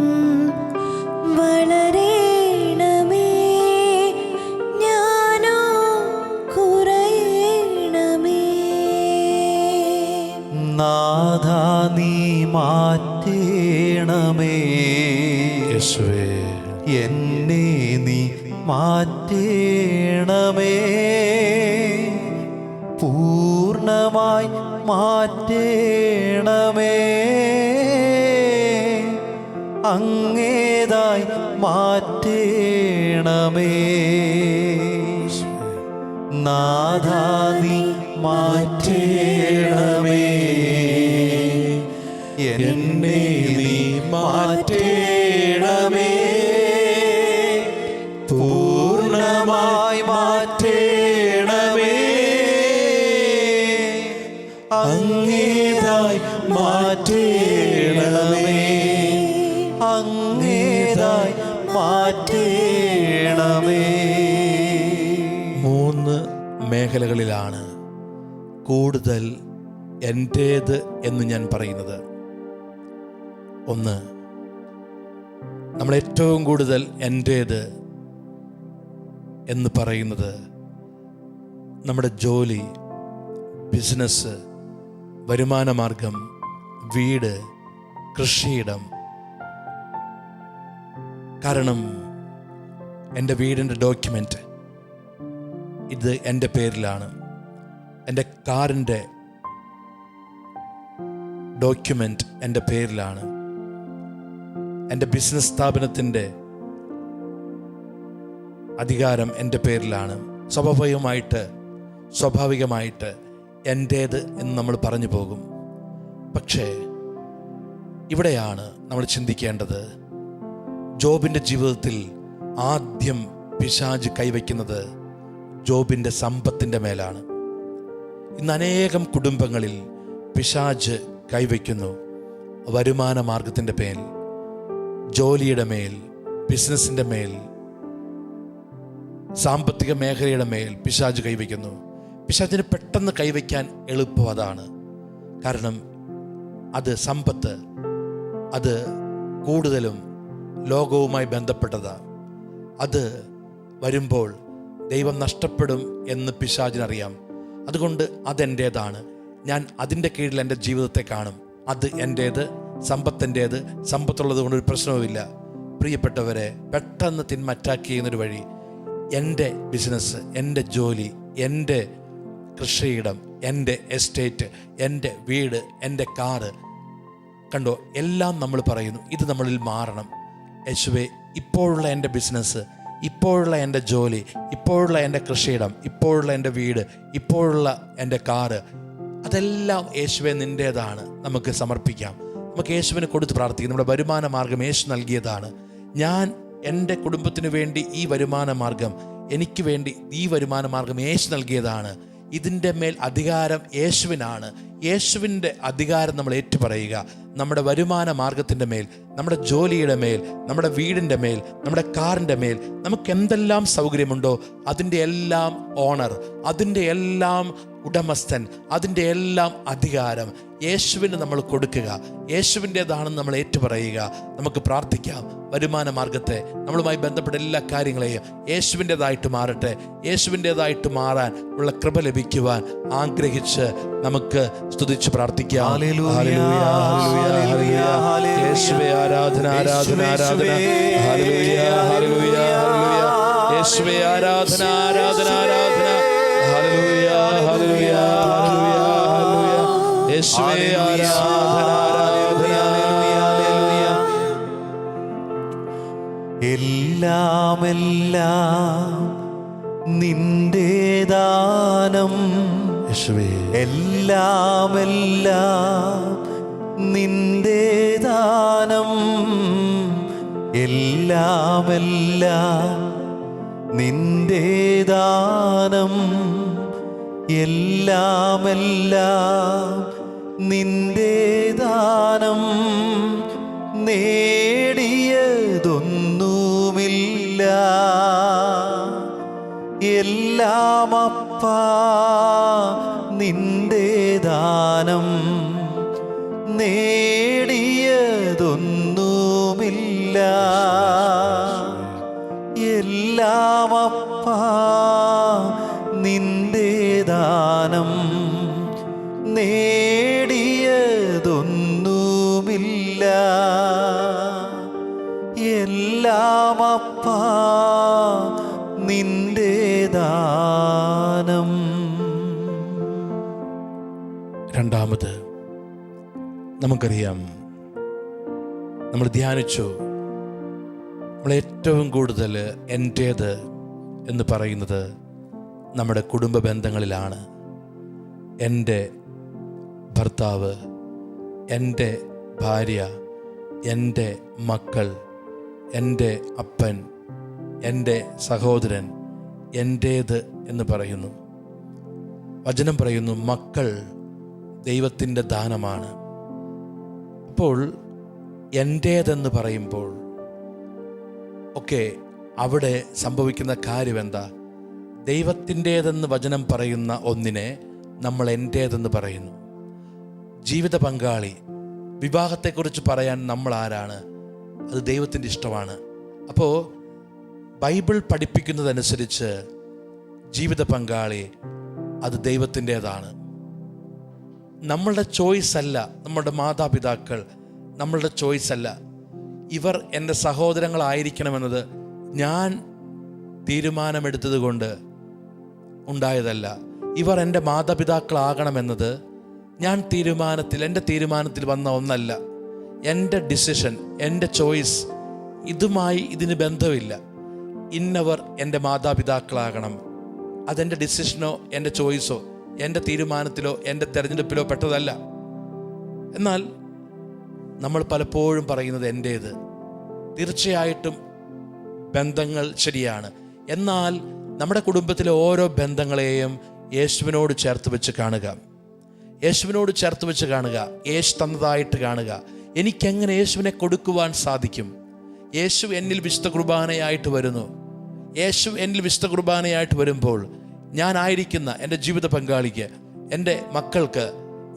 വളരേണമേ, ഞാനോ കുറയേണമേ. നാഥാ നീ മാറ്റേണമേ, യേശുവേ എന്നെ നീ മാറ്റേണമേ. മാറ്റേണമേ, അങ്ങേതായി മാറ്റേണമേ. നാഥാ നീ മാറ്റേണമേ, എന്നെ നീ മാറ്റേണമേ, പൂർണ്ണമായി മാറ്റേണമേ, അങ്ങേതായി മാറ്റേണമേ, അങ്ങേതായി മാറ്റേണമേ. 3 മേഖലകളിലാണ് കൂടുതൽ എൻ്റേത് എന്ന് ഞാൻ പറയുന്നത്. ഒന്ന്, നമ്മളേറ്റവും കൂടുതൽ എൻ്റേത് എന്ന് പറയുന്നത് നമ്മുടെ ജോലി, ബിസിനസ്, വരുമാനമാർഗം, വീട്, കൃഷിയിടം. കാരണം എൻ്റെ വീടിൻ്റെ ഡോക്യുമെൻ്റ് ഇത് എൻ്റെ പേരിലാണ്, എൻ്റെ കാറിൻ്റെ ഡോക്യുമെൻ്റ് എൻ്റെ പേരിലാണ്, എൻ്റെ ബിസിനസ് സ്ഥാപനത്തിൻ്റെ അധികാരം എൻ്റെ പേരിലാണ്. സ്വാഭാവികമായിട്ട് എൻ്റേത് എന്ന് നമ്മൾ പറഞ്ഞു പോകും. പക്ഷേ ഇവിടെയാണ് നമ്മൾ ചിന്തിക്കേണ്ടത്. ജോബിൻ്റെ ജീവിതത്തിൽ ആദ്യം പിശാച് കൈവയ്ക്കുന്നത് ജോബിൻ്റെ സമ്പത്തിൻ്റെ മേലാണ്. ഇന്ന് അനേകം കുടുംബങ്ങളിൽ പിശാച് കൈവയ്ക്കുന്നു വരുമാന മാർഗത്തിൻ്റെ മേൽ, ജോലിയുടെ മേൽ, ബിസിനസ്സിൻ്റെ മേൽ, സാമ്പത്തിക മേഖലയുടെ മേൽ പിശാച് കൈവയ്ക്കുന്നു. പിശാചിന് പെട്ടെന്ന് കൈവയ്ക്കാൻ എളുപ്പം അതാണ്. കാരണം അത് സമ്പത്ത്, അത് കൂടുതലും ലോകവുമായി ബന്ധപ്പെട്ടതാണ്. അത് വരുമ്പോൾ ദൈവം നഷ്ടപ്പെടും എന്ന് പിശാചിനറിയാം. അതുകൊണ്ട് അതെൻ്റേതാണ്, ഞാൻ അതിൻ്റെ കീഴിൽ എൻ്റെ ജീവിതത്തെ കാണും, അത് എൻ്റേത്, സമ്പത്തെൻ്റേത്, സമ്പത്തുള്ളത് കൊണ്ട് ഒരു പ്രശ്നവുമില്ല. പ്രിയപ്പെട്ടവരെ, പെട്ടെന്ന് തിന്മ അറ്റാക്ക് ചെയ്യുന്നൊരു വഴി എൻ്റെ ബിസിനസ്, എൻ്റെ ജോലി, എൻ്റെ കൃഷിയിടം, എൻ്റെ എസ്റ്റേറ്റ്, എൻ്റെ വീട്, എൻ്റെ കാറ്. കണ്ടോ, എല്ലാം നമ്മൾ പറയുന്നു ഇത് നമ്മളിൽ മാറണം. യേശുവേ, ഇപ്പോഴുള്ള എൻ്റെ ബിസിനസ്, ഇപ്പോഴുള്ള എൻ്റെ ജോലി, ഇപ്പോഴുള്ള എൻ്റെ കൃഷിയിടം, ഇപ്പോഴുള്ള എൻ്റെ വീട്, ഇപ്പോഴുള്ള എൻ്റെ കാറ്, അതെല്ലാം യേശുവേ നിൻ്റേതാണ്. നമുക്ക് സമർപ്പിക്കാം, നമുക്ക് യേശുവിനെ കൊടുത്ത് പ്രാർത്ഥിക്കാം. നമ്മുടെ വരുമാന മാർഗം യേശു നൽകിയതാണ്. ഞാൻ എൻ്റെ കുടുംബത്തിന് വേണ്ടി ഈ വരുമാന മാർഗം, എനിക്ക് വേണ്ടി ഈ വരുമാന മാർഗം യേശു നൽകിയതാണ്. ഇതിൻ്റെ മേൽ അധികാരം യേശുവിനാണ്. യേശുവിൻ്റെ അധികാരം നമ്മൾ ഏറ്റുപറയുക. നമ്മുടെ വരുമാന മാർഗത്തിൻ്റെ മേൽ, നമ്മുടെ ജോലിയുടെ മേൽ, നമ്മുടെ വീടിൻ്റെ മേൽ, നമ്മുടെ കാറിൻ്റെ മേൽ, നമുക്ക് എന്തെല്ലാം സൗകര്യമുണ്ടോ അതിൻ്റെ എല്ലാം ഓണർ, അതിൻ്റെ എല്ലാം ഉടമസ്ഥൻ, അതിൻ്റെ എല്ലാം അധികാരം യേശുവിന് നമ്മൾ കൊടുക്കുക. യേശുവിൻ്റേതാണെന്ന് നമ്മൾ ഏറ്റുപറയുക. നമുക്ക് പ്രാർത്ഥിക്കാം. വരുമാന മാർഗത്തെ, നമ്മളുമായി ബന്ധപ്പെട്ട എല്ലാ കാര്യങ്ങളെയും യേശുവിൻ്റേതായിട്ട് മാറട്ടെ. യേശുവിൻ്റേതായിട്ട് മാറാൻ ഉള്ള കൃപ ലഭിക്കുവാൻ ആഗ്രഹിച്ച് നമുക്ക് സ്തുതിച്ച് പ്രാർത്ഥിക്കാം. യേശുവേ ആരാധന, ആരാധന, ആരാധന. ഹല്ലേലൂയ, ഹല്ലേലൂയ, ഹല്ലേലൂയ. യേശുവേ ആരാധന, ആരാധന, ആരാധന. ഹല്ലേലൂയ, ഹല്ലേലൂയ, ഹല്ലേലൂയ, ഹല്ലേലൂയ. യേശുവേ ആരാധന, ആരാധന, ഹല്ലേലൂയ. എല്ലാം എല്ലാം നിന്റെ ദാനം, യേശുവേ എല്ലാം എല്ലാം നിന്റെ ദാനം, എല്ലാം എല്ലാം നിന്റെ ദാനം, എല്ലാം എല്ലാം നിന്റെ ദാനം. നേടിയതൊന്നുമില്ല, എല്ലാം അപ്പാ നിന്റെ ദാനം. നേടിയതൊന്നുമില്ല, എല്ലാം അപ്പാ നിന്റെ ദാനം. നേടിയതൊന്നുമില്ല, എല്ലാം അപ്പാ നിന്റെ ദാനം. രണ്ടാമത് നമുക്കറിയാം, നമ്മൾ ധ്യാനിച്ചു, നമ്മളേറ്റവും കൂടുതൽ എൻ്റേത് എന്ന് പറയുന്നത് നമ്മുടെ കുടുംബ ബന്ധങ്ങളിലാണ്. എൻ്റെ ഭർത്താവ്, എൻ്റെ ഭാര്യ, എൻ്റെ മക്കൾ, എൻ്റെ അപ്പൻ, എൻ്റെ സഹോദരൻ എൻ്റേത് എന്ന് പറയുന്നു. വചനം പറയുന്നു, മക്കൾ ദൈവത്തിൻ്റെ ദാനമാണ്. അപ്പോൾ എൻ്റേതെന്ന് പറയുമ്പോൾ ഒക്കെ അവിടെ സംഭവിക്കുന്ന കാര്യം എന്താ? ദൈവത്തിൻ്റേതെന്ന് വചനം പറയുന്ന ഒന്നിനെ നമ്മൾ എൻ്റേതെന്ന് പറയുന്നു. ജീവിത പങ്കാളി, വിവാഹത്തെക്കുറിച്ച് പറയാൻ നമ്മൾ ആരാണ്? അത് ദൈവത്തിൻ്റെ ഇഷ്ടമാണ്. അപ്പോൾ ബൈബിൾ പഠിപ്പിക്കുന്നതനുസരിച്ച് ജീവിത പങ്കാളി അത് ദൈവത്തിൻ്റേതാണ്. നമ്മളുടെ ചോയ്സ് അല്ല. നമ്മുടെ മാതാപിതാക്കൾ നമ്മളുടെ ചോയ്സ് അല്ല. ഇവർ എൻ്റെ സഹോദരങ്ങളായിരിക്കണമെന്നത് ഞാൻ തീരുമാനമെടുത്തത് കൊണ്ട് ഉണ്ടായതല്ല. ഇവർ എൻ്റെ മാതാപിതാക്കളാകണമെന്നത് എൻ്റെ തീരുമാനത്തിൽ വന്ന ഒന്നല്ല. എൻ്റെ ഡിസിഷൻ, എൻ്റെ ചോയ്സ്, ഇതിന് ബന്ധമില്ല. ഇന്നവർ എൻ്റെ മാതാപിതാക്കളാകണം, അതെൻ്റെ ഡിസിഷനോ എൻ്റെ ചോയ്സോ എൻ്റെ തീരുമാനത്തിലോ എൻ്റെ തിരഞ്ഞെടുപ്പിലോ പെട്ടതല്ല. എന്നാൽ നമ്മൾ പലപ്പോഴും പറയുന്നത് എൻ്റേത്. തീർച്ചയായിട്ടും ബന്ധങ്ങൾ ശരിയാണ്. എന്നാൽ നമ്മുടെ കുടുംബത്തിലെ ഓരോ ബന്ധങ്ങളെയും യേശുവിനോട് ചേർത്ത് വെച്ച് കാണുക. യേശുവിനോട് ചേർത്ത് വെച്ച് കാണുക. യേശു തന്നതായിട്ട് കാണുക. എനിക്കെങ്ങനെ യേശുവിനെ കൊടുക്കുവാൻ സാധിക്കും? യേശു എന്നിൽ വിശുദ്ധ കുർബാനയായിട്ട് വരുന്നു. യേശു എന്നിൽ വിശുദ്ധ കുർബാനയായിട്ട് വരുമ്പോൾ ഞാനായിരിക്കുന്ന എൻ്റെ ജീവിത പങ്കാളിക്ക്, എൻ്റെ മക്കൾക്ക്,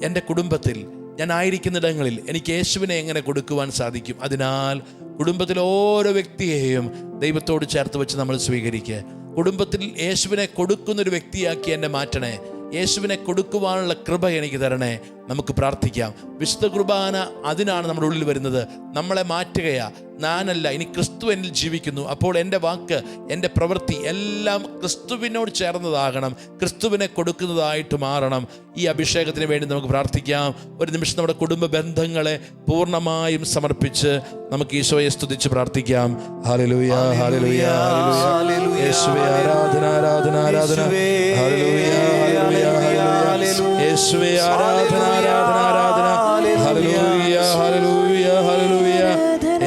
എൻ്റെ കുടുംബത്തിൽ, ഞാൻ ആയിരിക്കുന്നിടങ്ങളിൽ എനിക്ക് യേശുവിനെ എങ്ങനെ കൊടുക്കുവാൻ സാധിക്കും? അതിനാൽ കുടുംബത്തിലെ ഓരോ വ്യക്തിയെയും ദൈവത്തോട് ചേർത്ത് വെച്ച് നമ്മൾ സ്വീകരിക്കുക. കുടുംബത്തിൽ യേശുവിനെ കൊടുക്കുന്നൊരു വ്യക്തിയാക്കി എന്നെ മാറ്റണേ. യേശുവിനെ കൊടുക്കുവാനുള്ള കൃപ എനിക്ക് തരണേ. നമുക്ക് പ്രാർത്ഥിക്കാം. വിശുദ്ധ കുർബാന അതിനാണ് നമ്മുടെ ഉള്ളിൽ വരുന്നത്. നമ്മളെ മാറ്റുകയാ. ഞാനല്ല, ഇനി ക്രിസ്തു എന്നിൽ ജീവിക്കുന്നു. അപ്പോൾ എൻ്റെ വാക്ക്, എൻ്റെ പ്രവൃത്തി എല്ലാം ക്രിസ്തുവിനോട് ചേർന്നതാകണം, ക്രിസ്തുവിനെ കൊടുക്കുന്നതായിട്ട് മാറണം. ഈ അഭിഷേകത്തിന് വേണ്ടി നമുക്ക് പ്രാർത്ഥിക്കാം. ഒരു നിമിഷം നമ്മുടെ കുടുംബ ബന്ധങ്ങളെ പൂർണ്ണമായും സമർപ്പിച്ച് നമുക്ക് ഈശോയെ സ്തുതിച്ച് പ്രാർത്ഥിക്കാം. ഹല്ലേലൂയ, ഹല്ലേലൂയ, ഹല്ലേലൂയ. യേശുവേ ആരാധന, ആരാധന, ആരാധന. ഹല്ലേലൂയ, ഹല്ലേലൂയ, ഹല്ലേലൂയ. യേശുവേ ആരാധന, ആരാധന, ആരാധന. ഹല്ലേലൂയ, ഹല്ലേലൂയ, ഹല്ലേലൂയ.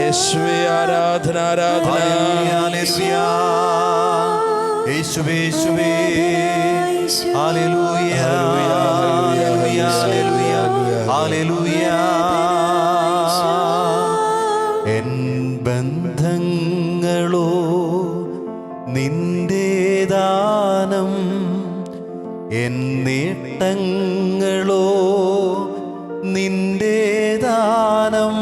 യേശുവേ ആരാധന, ആരാധന. ഹല്ലേലൂയ, യേശുവേ, യേശുവേ. ഹല്ലേലൂയ, ഹല്ലേലൂയ, ഹല്ലേലൂയ, ഹല്ലേലൂയ. എൻ ബന്ധങ്ങളോ നിന്റെ ദാനം, എൻ നേട്ടങ്ങളോ നിന്റെ ദാനം.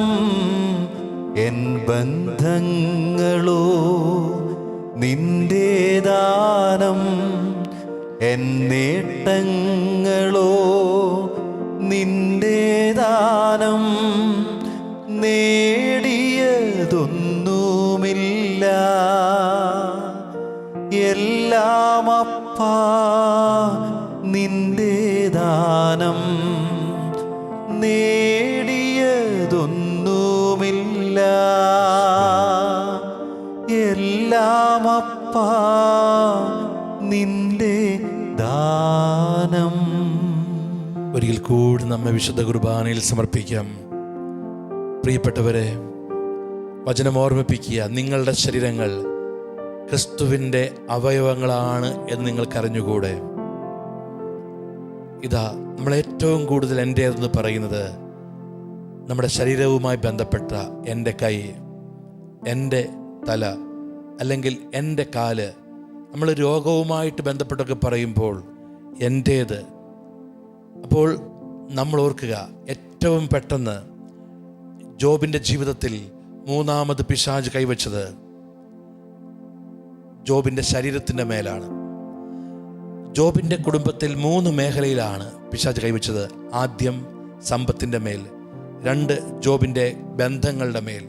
എൻ ബന്ധങ്ങളോ നിന്റെ ദാനം, എൻ നേട്ടങ്ങളോ നിന്റെ ദാനം. നേടിയതൊന്നുമില്ല, എല്ലാം അപ്പാ നിന്റെ ദാനം. നേടിയതൊന്നുമില്ല, എല്ലാം അപ്പാ നിന്റെ ദാനം. ഒരിക്കൽ കൂടി നമ്മെ വിശുദ്ധ കുർബാനയിൽ സമർപ്പിക്കാം. പ്രിയപ്പെട്ടവരെ, വചനം ഓർമ്മിപ്പിക്കുക. നിങ്ങളുടെ ശരീരങ്ങൾ ക്രിസ്തുവിൻ്റെ അവയവങ്ങളാണ് എന്ന് നിങ്ങൾക്കറിഞ്ഞുകൂടെ? ഇതാ നമ്മളേറ്റവും കൂടുതൽ എൻ്റേതെന്ന് പറയുന്നത് നമ്മുടെ ശരീരവുമായി ബന്ധപ്പെട്ട എൻ്റെ കൈ, എൻ്റെ തല, അല്ലെങ്കിൽ എൻ്റെ കാല്. നമ്മൾ രോഗവുമായിട്ട് ബന്ധപ്പെട്ടൊക്കെ പറയുമ്പോൾ എൻ്റേത്. അപ്പോൾ നമ്മൾ ഓർക്കുക, ഏറ്റവും പെട്ടെന്ന് ജോബിൻ്റെ ജീവിതത്തിൽ മൂന്നാമത് പിശാച് കൈവച്ചത് ജോബിൻ്റെ ശരീരത്തിൻ്റെ മേലാണ്. ജോബിൻ്റെ കുടുംബത്തിൽ 3 മേഖലയിലാണ് പിശാച് കൈവച്ചത്. ആദ്യം സമ്പത്തിൻ്റെ മേൽ, 2 ജോബിൻ്റെ ബന്ധങ്ങളുടെ മേൽ,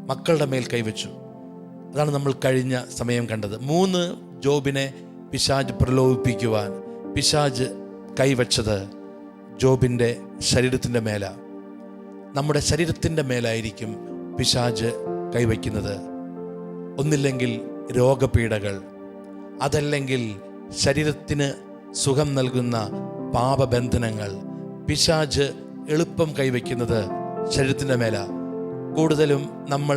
മക്കളുടെ മേൽ കൈവച്ചു. അതാണ് നമ്മൾ കഴിഞ്ഞ സമയം കണ്ടത്. 3 ജോബിനെ പിശാച് പ്രലോഭിപ്പിക്കുവാൻ പിശാച് കൈവച്ചത് ജോബിൻ്റെ ശരീരത്തിൻ്റെ മേല, നമ്മുടെ ശരീരത്തിൻ്റെ മേലായിരിക്കും പിശാച് കൈവയ്ക്കുന്നത്. ഒന്നില്ലെങ്കിൽ രോഗപീഠകൾ, അതല്ലെങ്കിൽ ശരീരത്തിന് സുഖം നൽകുന്ന പാപബന്ധനങ്ങൾ. പിശാച് എളുപ്പം കൈവയ്ക്കുന്നത് ശരീരത്തിൻ്റെ മേല. കൂടുതലും നമ്മൾ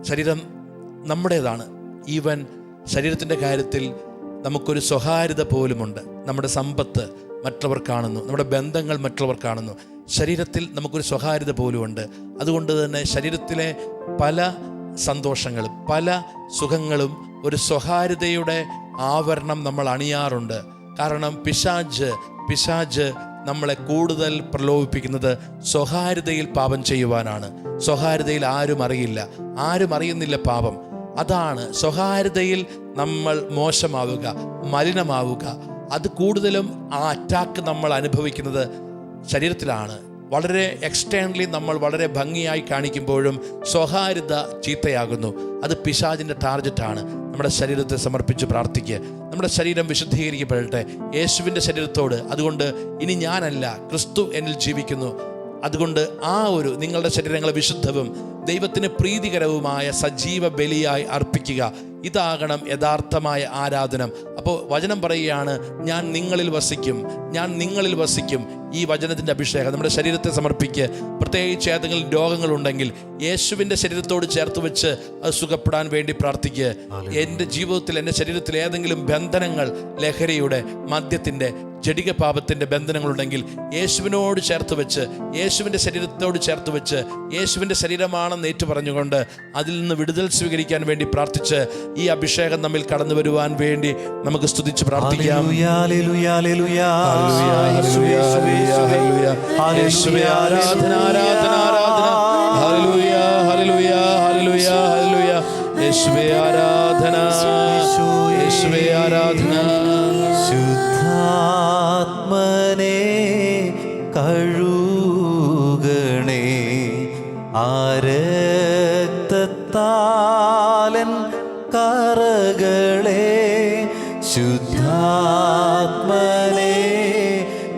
ശരീരം നമ്മുടേതാണ്. ഈവൻ ശരീരത്തിൻ്റെ കാര്യത്തിൽ നമുക്കൊരു സ്വകാര്യത പോലുമുണ്ട്. നമ്മുടെ സമ്പത്ത് മറ്റുള്ളവർ കാണുന്നു, നമ്മുടെ ബന്ധങ്ങൾ മറ്റുള്ളവർ കാണുന്നു. ശരീരത്തിൽ നമുക്കൊരു സ്വകാര്യത പോലുമുണ്ട്. അതുകൊണ്ട് തന്നെ ശരീരത്തിലെ പല സന്തോഷങ്ങളും പല സുഖങ്ങളും ഒരു സ്വകാര്യതയുടെ ആവരണം നമ്മൾ അണിയാറുണ്ട്. കാരണം പിശാച് നമ്മളെ കൂടുതൽ പ്രലോഭിപ്പിക്കുന്നത് സ്വകാര്യതയിൽ പാപം ചെയ്യുവാനാണ്. സ്വകാര്യതയിൽ ആരും അറിയുന്നില്ല പാപം. അതാണ് സ്വകാര്യതയിൽ നമ്മൾ മോശമാവുക, മലിനമാവുക. അത് കൂടുതലും ആ അറ്റാക്ക് നമ്മൾ അനുഭവിക്കുന്നത് ശരീരത്തിലാണ്. വളരെ എക്സ്റ്റേണലി നമ്മൾ വളരെ ഭംഗിയായി കാണിക്കുമ്പോഴും സ്വകാര്യത ചീത്തയാകുന്നു. അത് പിശാചിൻ്റെ ടാർഗറ്റാണ്. നമ്മുടെ ശരീരത്തെ സമർപ്പിച്ച് പ്രാർത്ഥിക്കുക. നമ്മുടെ ശരീരം വിശുദ്ധീകരിക്കപ്പെടട്ടെ യേശുവിൻ്റെ ശരീരത്തോട്. അതുകൊണ്ട് ഇനി ഞാനല്ല, ക്രിസ്തു എന്നിൽ ജീവിക്കുന്നു. അതുകൊണ്ട് നിങ്ങളുടെ ശരീരങ്ങളെ വിശുദ്ധവും ദൈവത്തിന് പ്രീതികരവുമായ സജീവ ബലിയായി അർപ്പിക്കുക. ഇതാകണം യഥാർത്ഥമായ ആരാധന. അപ്പോൾ വചനം പറയുകയാണ്, ഞാൻ നിങ്ങളിൽ വസിക്കും. ഈ വചനത്തിൻ്റെ അഭിഷേകം നമ്മുടെ ശരീരത്തെ സമർപ്പിക്കുക. പ്രത്യേകിച്ച് ഏതെങ്കിലും രോഗങ്ങളുണ്ടെങ്കിൽ യേശുവിൻ്റെ ശരീരത്തോട് ചേർത്ത് വെച്ച് അത് സുഖപ്പെടാൻ വേണ്ടി പ്രാർത്ഥിക്കുക. എൻ്റെ ജീവിതത്തിൽ, എൻ്റെ ശരീരത്തിൽ ഏതെങ്കിലും ബന്ധനങ്ങൾ, ലഹരിയുടെ, മദ്യത്തിൻ്റെ, ജഡിക പാപത്തിൻ്റെ ബന്ധനങ്ങളുണ്ടെങ്കിൽ യേശുവിനോട് ചേർത്ത് വെച്ച്, യേശുവിൻ്റെ ശരീരത്തോട് ചേർത്ത് വെച്ച്, യേശുവിൻ്റെ ശരീരമാണെന്ന് ഏറ്റു പറഞ്ഞുകൊണ്ട് അതിൽ നിന്ന് വിടുതൽ സ്വീകരിക്കാൻ വേണ്ടി പ്രാർത്ഥിച്ച് ഈ അഭിഷേകം നമ്മിൽ കടന്നു വരുവാൻ വേണ്ടി നമുക്ക് സ്തുതിച്ച് പ്രാർത്ഥിക്കാം. ആരാധന, ആരാധന, ആരാധന. ഹല്ലേലൂയ, ഹല്ലേലൂയ, ഹല്ലേലൂയ, ഹല്ലേലൂയ. യേശുവേ ആരാധന, യേശുവേ ആരാധന. ശുദ്ധാത്മനെ കഴുകണേ, ആരക്തത്താലൻ കറകളെ. ശുദ്ധാത്മനെ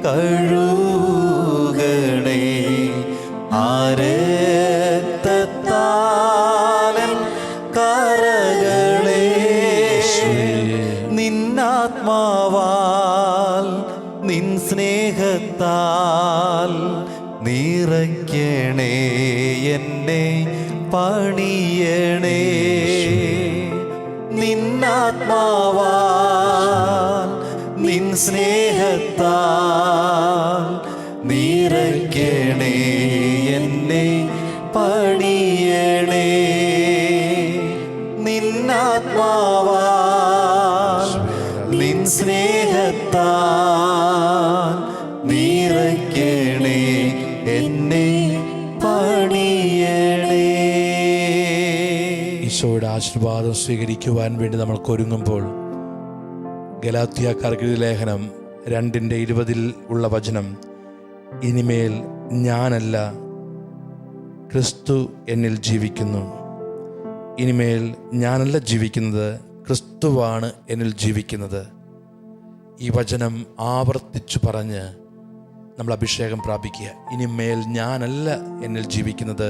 കഴുകണേ, ആരക്തത്താലൻ കറകളെ. നിന്നാത്മാവാൽ നിൻ സ്നേഹത്താൽ നിറയ്ക്കണേ, എന്നെ പണിയണേ. നിന്നാത്മാവാൽ നിൻ സ്നേഹത്താൽ നിറയ്ക്കണേ, എന്നെ പണിയണേ. നിന്നാത്മാവാൽ നിൻ സ്നേഹത്താൽ നിറയ്ക്കണേ, എന്നെ പണിയണേ. ഈശോയുടെ ആശീർവാദം സ്വീകരിക്കുവാൻ വേണ്ടി നമ്മൾക്ക് ഒരുങ്ങുമ്പോൾ ഗലാത്യക്കാർക്ക് ലേഖനം 2:20 ഉള്ള വചനം, ഇനിമേൽ ഞാനല്ല, ക്രിസ്തു എന്നിൽ ജീവിക്കുന്നു. ഇനിമേൽ ഞാനല്ല ജീവിക്കുന്നത്, ക്രിസ്തുവാണ് എന്നിൽ ജീവിക്കുന്നത്. ഈ വചനം ആവർത്തിച്ചു പറഞ്ഞ് നമ്മൾ അഭിഷേകം പ്രാപിക്കുക. ഇനിമേൽ ഞാനല്ല എന്നിൽ ജീവിക്കുന്നത്,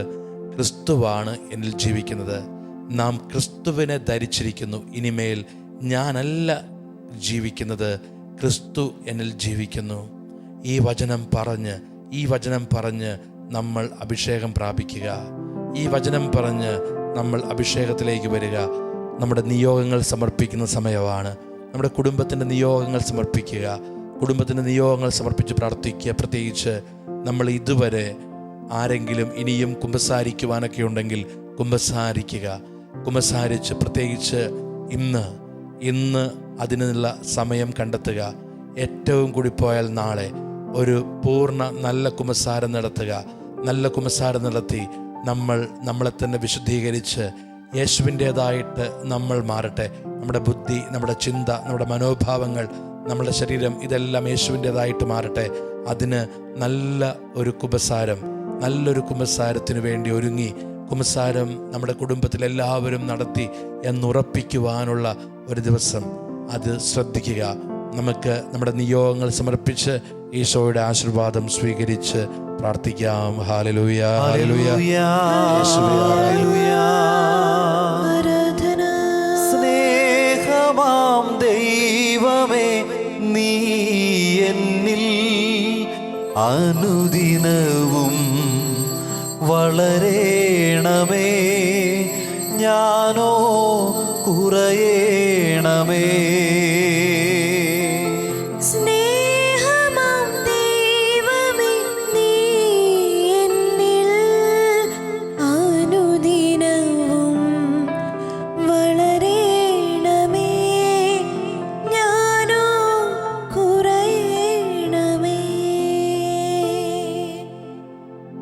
ക്രിസ്തുവാണ് എന്നിൽ ജീവിക്കുന്നത്. നാം ക്രിസ്തുവിനെ ധരിച്ചിരിക്കുന്നു. ഇനിമേൽ ഞാനല്ല ജീവിക്കുന്നത്, ക്രിസ്തു എന്നിൽ ജീവിക്കുന്നു. ഈ വചനം പറഞ്ഞ് നമ്മൾ അഭിഷേകം പ്രാപിക്കുക. ഈ വചനം പറഞ്ഞ് നമ്മൾ അഭിഷേകത്തിലേക്ക് വരിക. നമ്മുടെ നിയോഗങ്ങൾ സമർപ്പിക്കുന്ന സമയമാണ്. നമ്മുടെ കുടുംബത്തിൻ്റെ നിയോഗങ്ങൾ സമർപ്പിക്കുക. കുടുംബത്തിൻ്റെ നിയോഗങ്ങൾ സമർപ്പിച്ച് പ്രാർത്ഥിക്കുക. പ്രത്യേകിച്ച് നമ്മൾ ഇതുവരെ ആരെങ്കിലും ഇനിയും കുമ്പസാരിക്കുവാനൊക്കെ ഉണ്ടെങ്കിൽ കുമ്പസാരിച്ച് പ്രത്യേകിച്ച് ഇന്ന് അതിനുള്ള സമയം കണ്ടെത്തുക. ഏറ്റവും കൂടി പോയാൽ നാളെ ഒരു പൂർണ്ണ നല്ല കുമ്പസാരം നടത്തി നമ്മളെ തന്നെ വിശുദ്ധീകരിച്ച് യേശുവിൻ്റേതായിട്ട് നമ്മൾ മാറട്ടെ. നമ്മുടെ ബുദ്ധി, നമ്മുടെ ചിന്ത, നമ്മുടെ മനോഭാവങ്ങൾ, നമ്മുടെ ശരീരം, ഇതെല്ലാം യേശുവിൻ്റേതായിട്ട് മാറട്ടെ. അതിന് നല്ലൊരു കുമ്പസാരത്തിന് വേണ്ടി ഒരുങ്ങി കുമ്പസാരം നമ്മുടെ കുടുംബത്തിലെല്ലാവരും നടത്തി എന്നുറപ്പിക്കുവാനുള്ള ഒരു ദിവസം അത് ശ്രദ്ധിക്കുക. നമുക്ക് നമ്മുടെ നിയോഗങ്ങൾ സമർപ്പിച്ച് ഈശോയുടെ ആശീർവാദം സ്വീകരിച്ച് പ്രാർത്ഥിക്കാം. ഹല്ലേലൂയ, ഹല്ലേലൂയ. യേശുവേ, ആരാധന. സ്നേഹമാം ദൈവമേ, നീ എന്നിൽ അനുദിനവും വളരേണമേ, ഞാനോ കുറയേണമേ. സ്നേഹമാം ദൈവമേ, നീ എന്നിൽ അനുദിനവും വളരേണമേ, ഞാനോ കുറയണമേ.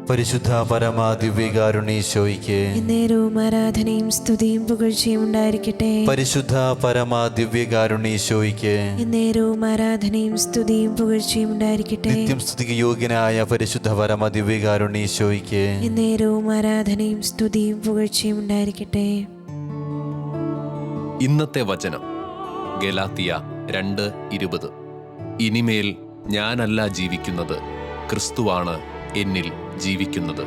പരിശുദ്ധ പരമാ ദിവ്യകാരുണ്യീശോയ്ക്ക് എന്നേരവും ആരാധനയും സ്തുതിയും പുകഴ്ചയും ഉണ്ടായിരിക്കട്ടെ. പരിശുദ്ധ പരമാ ദിവ്യകാരുണ്യീശോയ്ക്ക് എന്നേരവും ആരാധനയും സ്തുതിയും പുകഴ്ചയും ഉണ്ടായിരിക്കട്ടെ. നിത്യം സ്തുതിക്ക് യോഗ്യനായ പരിശുദ്ധ പരമാ ദിവ്യകാരുണ്യീശോയ്ക്ക് എന്നേരവും ആരാധനയും സ്തുതിയും പുകഴ്ചയും ഉണ്ടായിരിക്കട്ടെ. ഇന്നത്തെ വചനം ഗലാത്തിയ 2:20. ഇനിമേൽ ഞാനല്ല ജീവിക്കുന്നത്, ക്രിസ്തുവാണ് എന്നിൽ ജീവിക്കുന്നത്.